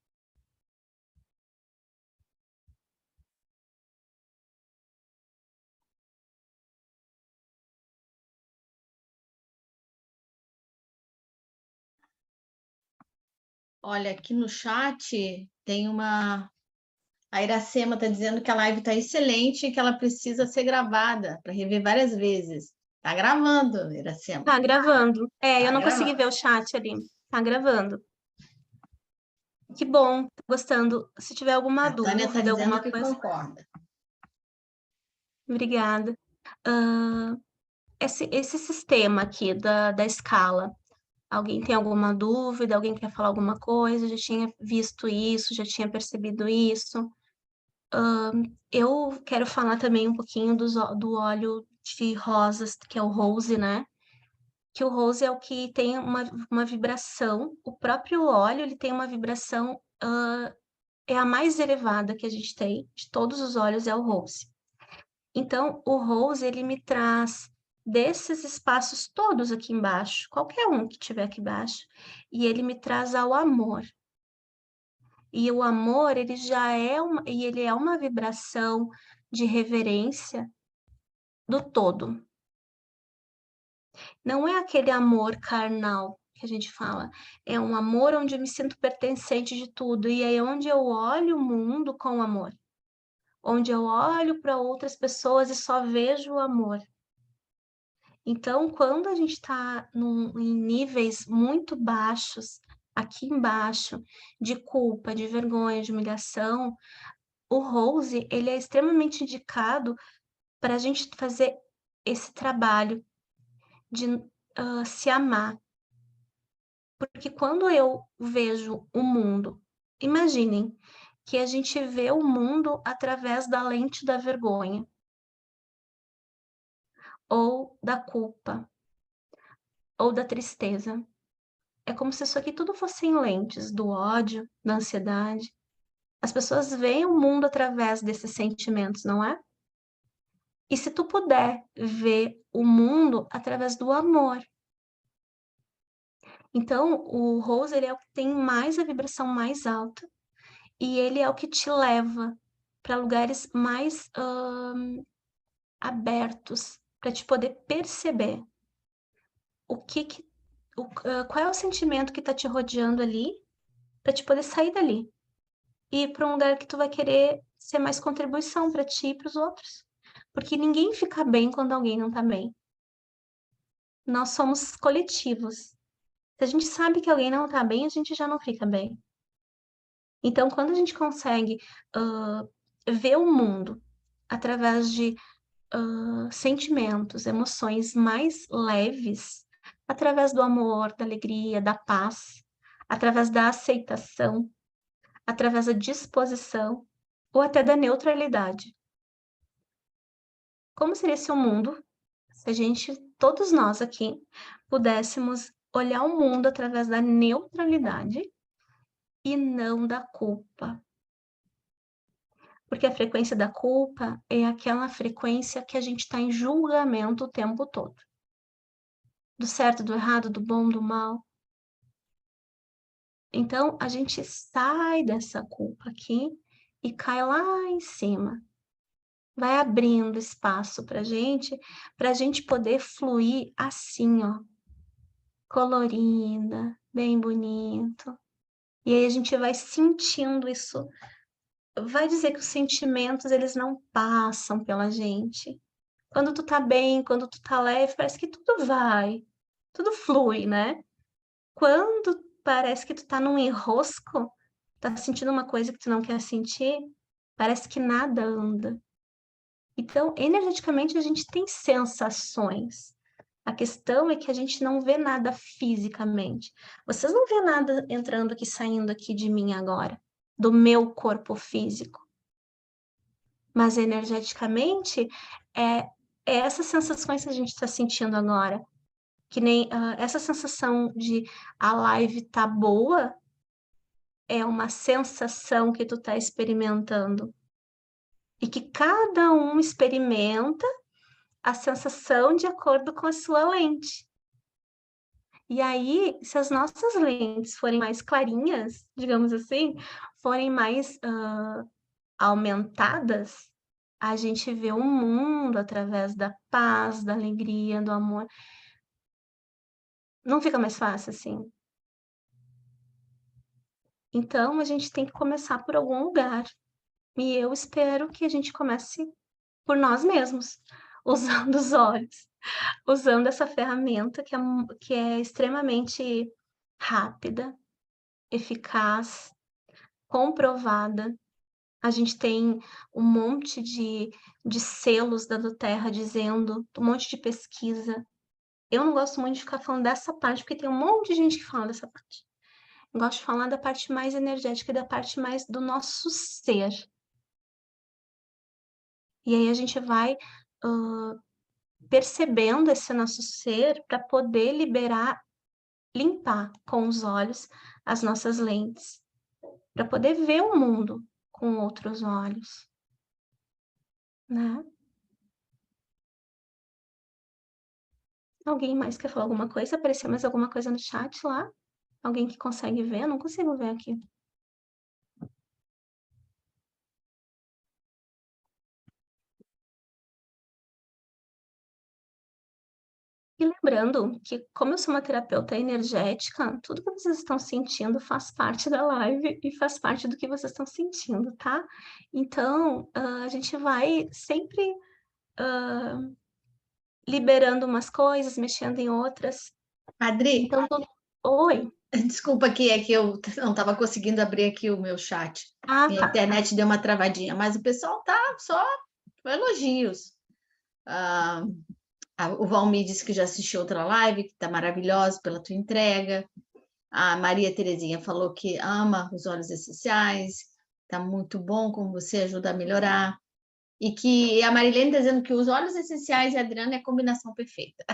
Olha, aqui no chat tem uma. A Iracema está dizendo que a live está excelente e que ela precisa ser gravada para rever várias vezes. Está gravando, Iracema. Tá gravando. É, eu Está não consegui gravando. ver o chat ali. Tá gravando. Que bom, tô gostando. Se tiver alguma A Tânia está dúvida, dizendo alguma que coisa, concorda. obrigada. Esse sistema aqui da escala, alguém tem alguma dúvida? Alguém quer falar alguma coisa? Já tinha visto isso, já tinha percebido isso? Eu quero falar também um pouquinho do óleo de rosas, que é o rose, né? Que o rose é o que tem uma vibração, o próprio óleo, ele tem uma vibração, é a mais elevada que a gente tem, de todos os óleos é o rose. Então, o rose, ele me traz desses espaços todos aqui embaixo, qualquer um que tiver aqui embaixo, e ele me traz ao amor. E o amor, ele já é ele é uma vibração de reverência do todo. Não é aquele amor carnal que a gente fala, é um amor onde eu me sinto pertencente de tudo, e é onde eu olho o mundo com amor, onde eu olho para outras pessoas e só vejo o amor. Então, quando a gente está em níveis muito baixos, aqui embaixo, de culpa, de vergonha, de humilhação, o Rose, ele é extremamente indicado para a gente fazer esse trabalho de se amar. Porque quando eu vejo o mundo, imaginem que a gente vê o mundo através da lente da vergonha ou da culpa ou da tristeza. É como se isso aqui tudo fossem lentes do ódio, da ansiedade. As pessoas veem o mundo através desses sentimentos, não é? E se tu puder ver o mundo através do amor. Então, o Rose, ele é o que tem mais a vibração mais alta e ele é o que te leva para lugares mais abertos, para te poder perceber qual é o sentimento que está te rodeando ali, para te poder sair dali e ir para um lugar que tu vai querer ser mais contribuição para ti e para os outros. Porque ninguém fica bem quando alguém não está bem. Nós somos coletivos. Se a gente sabe que alguém não está bem, a gente já não fica bem. Então, quando a gente consegue ver o mundo através de sentimentos, emoções mais leves, através do amor, da alegria, da paz, através da aceitação, através da disposição ou até da neutralidade. Como seria esse mundo se a gente, todos nós aqui, pudéssemos olhar o mundo através da neutralidade e não da culpa? Porque a frequência da culpa é aquela frequência que a gente está em julgamento o tempo todo. Do certo, do errado, do bom, do mal. Então, a gente sai dessa culpa aqui e cai lá em cima. Vai abrindo espaço para a gente poder fluir assim, ó. Colorida, bem bonito. E aí a gente vai sentindo isso. Vai dizer que os sentimentos, eles não passam pela gente. Quando tu tá bem, quando tu tá leve, parece que tudo vai, tudo flui, né? Quando parece que tu tá num enrosco, tá sentindo uma coisa que tu não quer sentir, parece que nada anda. Então, energeticamente, a gente tem sensações. A questão é que a gente não vê nada fisicamente. Vocês não vê nada entrando aqui, saindo aqui de mim agora, do meu corpo físico. Mas energeticamente, é essas sensações que a gente está sentindo agora. Que nem essa sensação de a live tá boa, é uma sensação que tu tá experimentando. E que cada um experimenta a sensação de acordo com a sua lente. E aí, se as nossas lentes forem mais clarinhas, digamos assim, forem mais aumentadas, a gente vê o mundo através da paz, da alegria, do amor. Não fica mais fácil assim? Então, a gente tem que começar por algum lugar. E eu espero que a gente comece por nós mesmos, usando os olhos, usando essa ferramenta que é extremamente rápida, eficaz, comprovada. A gente tem um monte de selos da Terra dizendo, um monte de pesquisa. Eu não gosto muito de ficar falando dessa parte, porque tem um monte de gente que fala dessa parte. Eu gosto de falar da parte mais energética, da parte mais do nosso ser. E aí a gente vai percebendo esse nosso ser para poder liberar, limpar com os olhos as nossas lentes, para poder ver o mundo com outros olhos, né? Alguém mais quer falar alguma coisa? Apareceu mais alguma coisa no chat lá? Alguém que consegue ver? Eu não consigo ver aqui. E lembrando que, como eu sou uma terapeuta energética, tudo que vocês estão sentindo faz parte da live e faz parte do que vocês estão sentindo, tá? Então, a gente vai sempre liberando umas coisas, mexendo em outras. Adri, Então, oi. desculpa aqui, é que eu não estava conseguindo abrir aqui o meu chat. Ah, Minha tá. internet deu uma travadinha, mas o pessoal tá só elogios. Ah, o Valmir disse que já assistiu outra live, que está maravilhosa pela tua entrega. A Maria Terezinha falou que ama os óleos essenciais, está muito bom como você ajuda a melhorar. E que a Marilene está dizendo que os óleos essenciais e a Adriana é a combinação perfeita.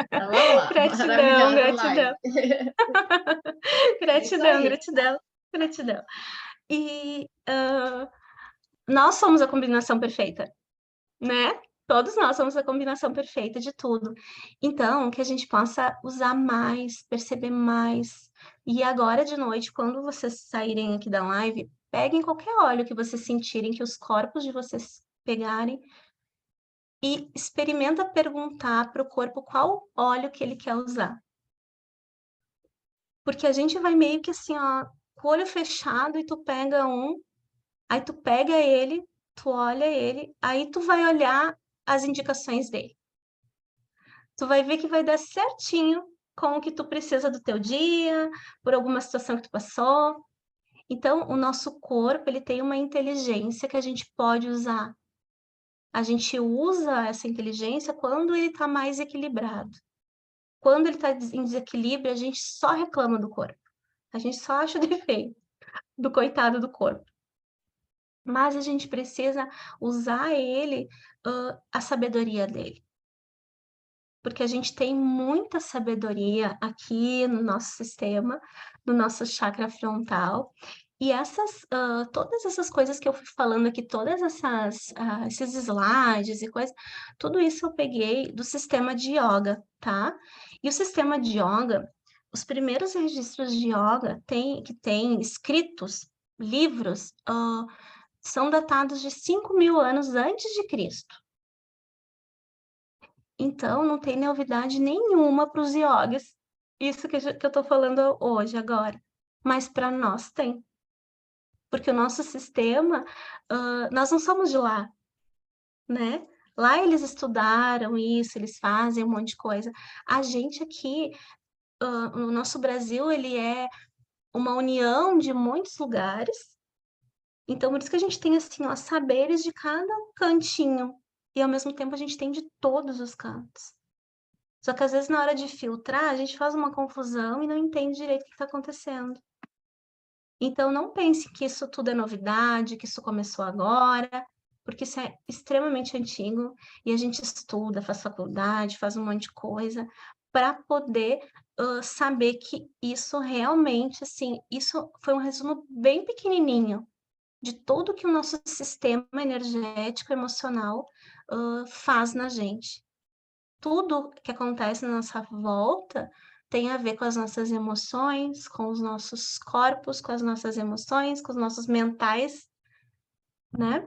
Então, vamos lá, Gratidão, maravilhosa live. gratidão. É isso Gratidão, aí. gratidão, gratidão. E nós somos a combinação perfeita, né? Todos nós somos a combinação perfeita de tudo. Então, que a gente possa usar mais, perceber mais. E agora de noite, quando vocês saírem aqui da live, Peguem qualquer óleo que vocês sentirem, que os corpos de vocês pegarem, e experimenta perguntar para o corpo qual óleo que ele quer usar. Porque a gente vai meio que assim, ó, com o olho fechado, e tu pega um, aí tu pega ele, tu olha ele, aí tu vai olhar as indicações dele. Tu vai ver que vai dar certinho com o que tu precisa do teu dia, por alguma situação que tu passou. Então, o nosso corpo, ele tem uma inteligência que a gente pode usar. A gente usa essa inteligência quando ele está mais equilibrado. Quando ele está em desequilíbrio, a gente só reclama do corpo. A gente só acha o defeito do coitado do corpo. Mas a gente precisa usar ele, a sabedoria dele. Porque a gente tem muita sabedoria aqui no nosso sistema, no nosso chakra frontal. E todas essas coisas que eu fui falando aqui, esses slides e coisas, tudo isso eu peguei do sistema de yoga, tá? E o sistema de yoga, os primeiros registros de yoga que tem escritos, livros, são datados de 5.000 anos antes de Cristo. Então, não tem novidade nenhuma para os yogis, isso que eu estou falando hoje, agora. Mas para nós tem. Porque o nosso sistema, nós não somos de lá, né? Lá eles estudaram isso, eles fazem um monte de coisa. A gente aqui, o nosso Brasil, ele é uma união de muitos lugares. Então, por isso que a gente tem, assim, ó, saberes de cada cantinho. E, ao mesmo tempo, a gente tem de todos os cantos. Só que, às vezes, na hora de filtrar, a gente faz uma confusão e não entende direito o que está acontecendo. Então, não pense que isso tudo é novidade, que isso começou agora, porque isso é extremamente antigo e a gente estuda, faz faculdade, faz um monte de coisa para poder saber que isso realmente, assim, isso foi um resumo bem pequenininho de tudo que o nosso sistema energético, emocional, faz na gente. Tudo que acontece na nossa volta tem a ver com as nossas emoções, com os nossos corpos, com as nossas emoções, com os nossos mentais, né?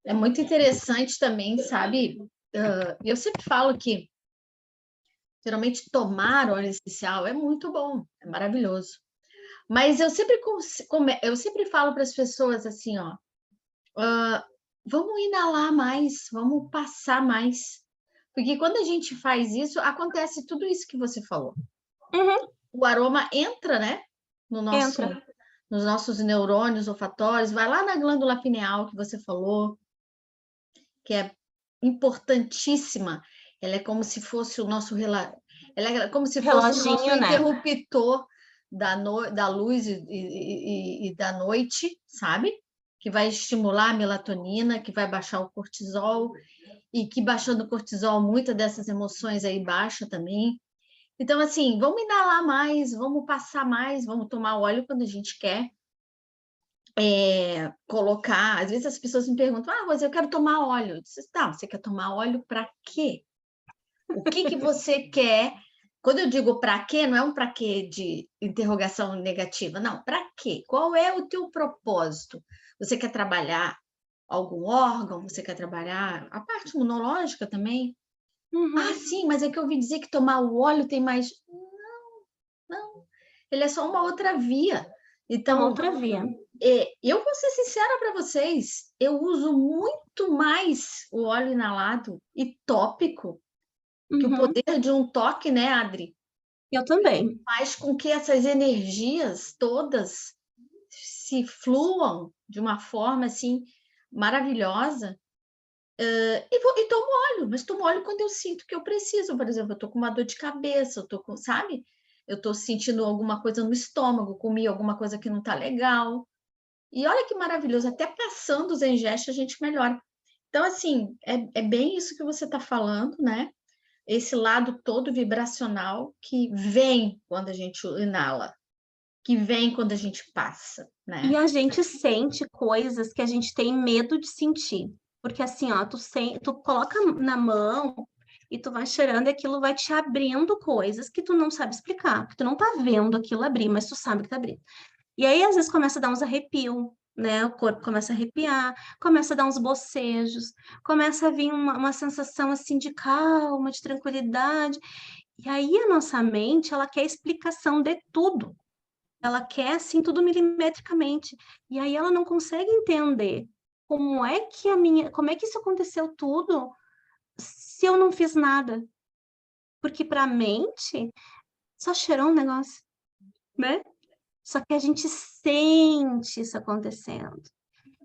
É muito interessante também, sabe? Eu sempre falo que, geralmente, tomar óleo essencial é muito bom, é maravilhoso. Mas eu sempre falo para as pessoas assim, ó, vamos inalar mais, vamos passar mais. Porque quando a gente faz isso, acontece tudo isso que você falou. Uhum. O aroma entra, né? Entra. Nos nossos neurônios olfatórios, vai lá na glândula pineal que você falou, que é importantíssima. Ela é como se fosse o nosso ela é como se fosse o nosso Reloginho, né? interruptor da luz e da noite, sabe? Que vai estimular a melatonina, que vai baixar o cortisol, e que baixando o cortisol, muitas dessas emoções aí baixa também. Então, assim, vamos inalar mais, vamos passar mais, vamos tomar óleo quando a gente quer. Colocar, às vezes as pessoas me perguntam, mas eu quero tomar óleo. Eu disse, tá, você quer tomar óleo para quê? O que você quer? Quando eu digo para quê, não é um para quê de interrogação negativa, não, para quê? Qual é o teu propósito? Você quer trabalhar algum órgão? Você quer trabalhar a parte imunológica também? Uhum. Sim, mas é que eu ouvi dizer que tomar o óleo tem mais. Não, ele é só uma outra via. É uma Então, outra via. eu vou ser sincera para vocês, eu uso muito mais o óleo inalado e tópico, que o Uhum. poder de um toque, né, Adri, Eu também. faz com que essas energias todas se fluam de uma forma assim maravilhosa. E tomo óleo, mas tomo óleo quando eu sinto que eu preciso. Por exemplo, eu tô com uma dor de cabeça, eu tô com, sabe? Eu tô sentindo alguma coisa no estômago, comi alguma coisa que não tá legal. E olha que maravilhoso, até passando os ingestos a gente melhora. Então, assim, é bem isso que você está falando, né? Esse lado todo vibracional que vem quando a gente inala, que vem quando a gente passa, E né? a gente sente coisas que a gente tem medo de sentir. Porque assim, ó, tu coloca na mão, E tu vai cheirando e aquilo vai te abrindo coisas que tu não sabe explicar, que tu não tá vendo aquilo abrir, mas tu sabe que tá abrindo. E aí, às vezes, começa a dar uns arrepios, né? O corpo começa a arrepiar, começa a dar uns bocejos, começa a vir uma sensação assim de calma, de tranquilidade. E aí a nossa mente, ela quer explicação de tudo. Ela quer assim tudo milimetricamente. E aí ela não consegue entender como é que isso aconteceu tudo se eu não fiz nada. Porque para a mente só cheirou um negócio, né? Só que a gente sente isso acontecendo.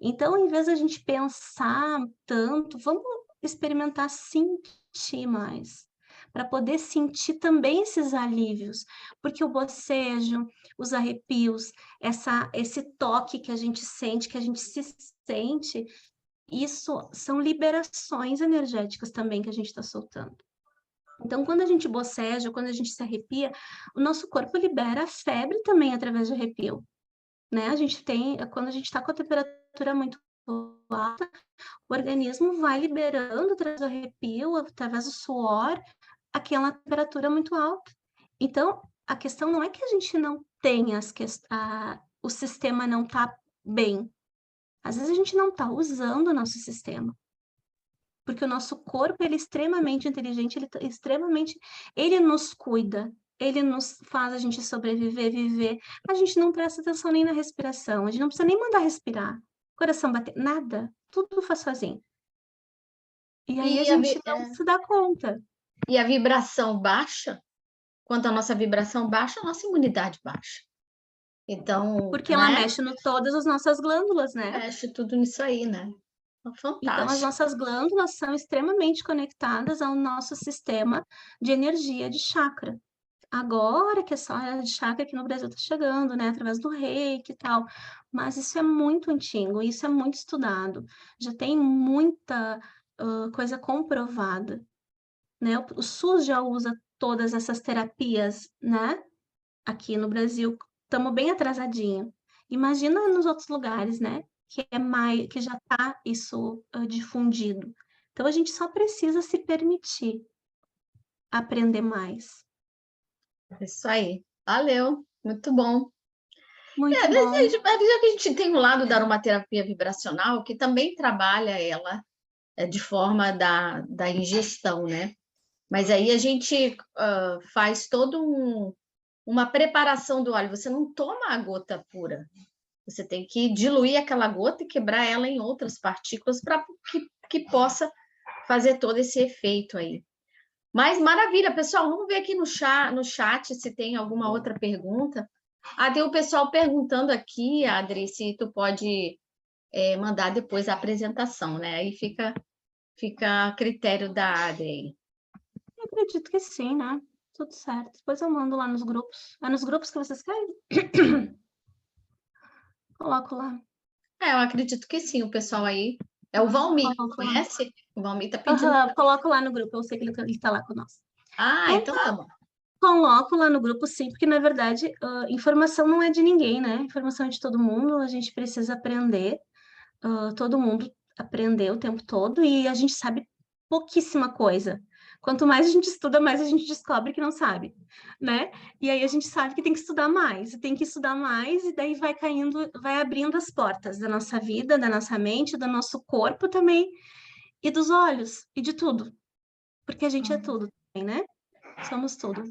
Então, em vez da gente pensar tanto, vamos experimentar sentir mais, para poder sentir também esses alívios, porque o bocejo, os arrepios, esse toque que a gente sente, que a gente se sente, isso são liberações energéticas também que a gente está soltando. Então, quando a gente boceja, quando a gente se arrepia, o nosso corpo libera a febre também através de arrepio, né? Quando a gente está com a temperatura muito alta, o organismo vai liberando através do arrepio, através do suor, aquela temperatura muito alta. Então, a questão não é que a gente não tenha o sistema não está bem. Às vezes a gente não está usando o nosso sistema. Porque o nosso corpo, ele é extremamente inteligente, ele nos cuida, ele nos faz a gente sobreviver, viver. A gente não presta atenção nem na respiração, a gente não precisa nem mandar respirar, coração bater, nada, tudo faz sozinho. E aí a E gente não se dá conta. e a vibração baixa, quando a nossa vibração baixa, a nossa imunidade baixa. Então, Porque ela né? mexe no todas as nossas glândulas, né? Mexe tudo nisso aí, né? Então, as Fantástico. nossas glândulas são extremamente conectadas ao nosso sistema de energia de chakra. Agora que essa área de chakra aqui no Brasil está chegando, né, através do reiki e tal, mas isso é muito antigo, isso é muito estudado, já tem muita coisa comprovada, né? O SUS já usa todas essas terapias, né? Aqui no Brasil, estamos bem atrasadinho. Imagina nos outros lugares, né? Que já está isso difundido. Então a gente só precisa se permitir aprender mais. Isso aí. Valeu. Muito bom. Muito Mas bom. já que a gente tem o lado da aromaterapia vibracional, que também trabalha ela de forma da ingestão, né? Mas aí a gente faz uma preparação do óleo. Você não toma a gota pura. Você tem que diluir aquela gota e quebrar ela em outras partículas para que possa fazer todo esse efeito aí. Mas maravilha, pessoal. Vamos ver aqui no chat se tem alguma outra pergunta. Ah, tem o pessoal perguntando aqui, Adri, se tu pode mandar depois a apresentação, né? Aí fica a critério da Adri. Eu acredito que sim, né? Tudo certo. Depois eu mando lá nos grupos. É nos grupos que vocês querem? Coloco lá. Eu acredito que sim, o pessoal aí. É o Valmir, Coloco lá. conhece? O Valmir tá pedindo. Coloco lá no grupo. Eu sei que ele tá lá conosco. Ah, então tá bom. Coloco lá no grupo, sim, porque na verdade, informação não é de ninguém, né? Informação é de todo mundo, a gente precisa aprender, todo mundo aprender o tempo todo e a gente sabe pouquíssima coisa. Quanto mais a gente estuda, mais a gente descobre que não sabe, né? E aí a gente sabe que tem que estudar mais, e tem que estudar mais, e daí vai caindo, vai abrindo as portas da nossa vida, da nossa mente, do nosso corpo também, e dos olhos, e de tudo. Porque a gente é tudo também, né? Somos tudo.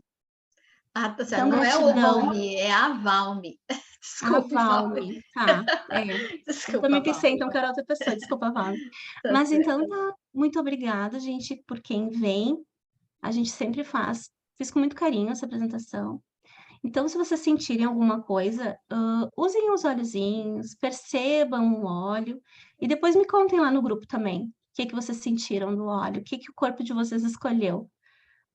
Ah, tá certo. Então, Não é o gratidão, Valmir, é a Valmir. a Desculpe, Valmir. Valme, tá, Eu Desculpa, também pensei, Valmir. então, que era outra pessoa, desculpa, Valme. Tá Mas então, certo. tá, muito obrigada, gente, por quem vem, a gente sempre fiz com muito carinho essa apresentação. Então, se vocês sentirem alguma coisa, usem os olhozinhos, percebam o óleo, e depois me contem lá no grupo também, o que que vocês sentiram do óleo, o que que o corpo de vocês escolheu.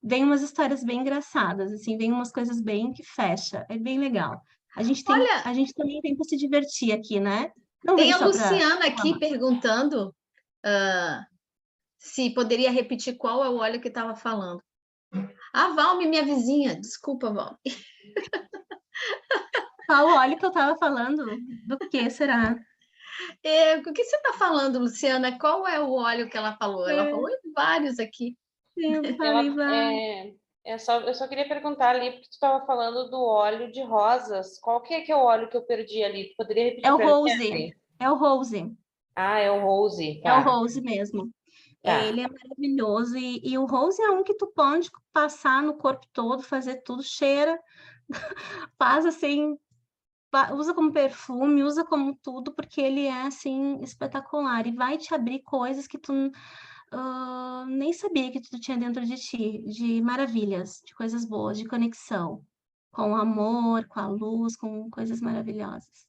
Vem umas histórias bem engraçadas, assim, vem umas coisas bem que fecha, é bem legal. Olha, A gente também tem para se divertir aqui, né? Não tem vem a só para Luciana aqui reclamar. perguntando se poderia repetir qual é o óleo que estava falando. A Valmir, minha vizinha. Desculpa, Valmir. Qual o óleo que eu estava falando? Do que será? O que você está falando, Luciana? Qual é o óleo que ela falou? Ela falou É, em vários aqui. tempo, Ela, Aline. eu só queria perguntar ali, porque tu estava falando do óleo de rosas. Qual que é o óleo que eu perdi ali? Tu poderia É repetir o para mim, Rose. Adri? É o Rose. Ah, é o rose, É o tá. Rose mesmo. Tá. Ele é maravilhoso. E o Rose é um que tu pode passar no corpo todo, fazer tudo, cheira, faz assim, usa como perfume, usa como tudo, porque ele é assim espetacular e vai te abrir coisas que tu nem sabia que tu tinha dentro de ti, de maravilhas, de coisas boas, de conexão com o amor, com a luz, com coisas maravilhosas.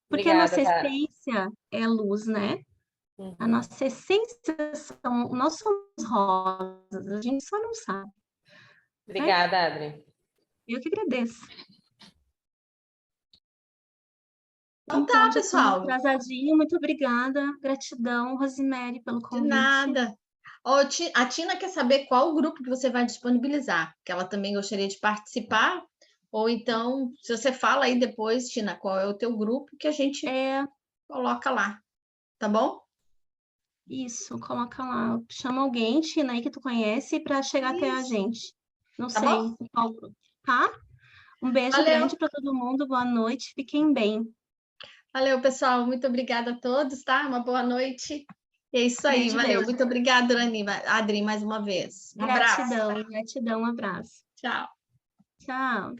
Porque a Obrigada, nossa tá. essência é a luz, né? A Uhum. nossa essência nós somos rosas, a gente só não sabe, né? Obrigada, Adri. Eu que agradeço. Então Então, tá, já estou meio pessoal. atrasadinha, muito obrigada, gratidão, Rosemary, pelo De convite. nada. Ó, a Tina quer saber qual grupo que você vai disponibilizar, que ela também gostaria de participar. Ou então, se você fala aí depois, Tina, qual é o teu grupo que a gente É coloca lá, tá bom? isso, coloca lá, chama alguém, Tina, aí que tu conhece, para chegar até a Isso, gente. Não tá sei bom? qual grupo, tá? Um beijo Valeu, grande para todo mundo, boa noite, fiquem bem. valeu, pessoal. Muito obrigada a todos, tá? Uma boa noite. E é isso aí, Grande valeu. beijo. Muito obrigada, Adri, mais uma vez. Um abraço. Gratidão, gratidão, um abraço. Tchau. Tchau.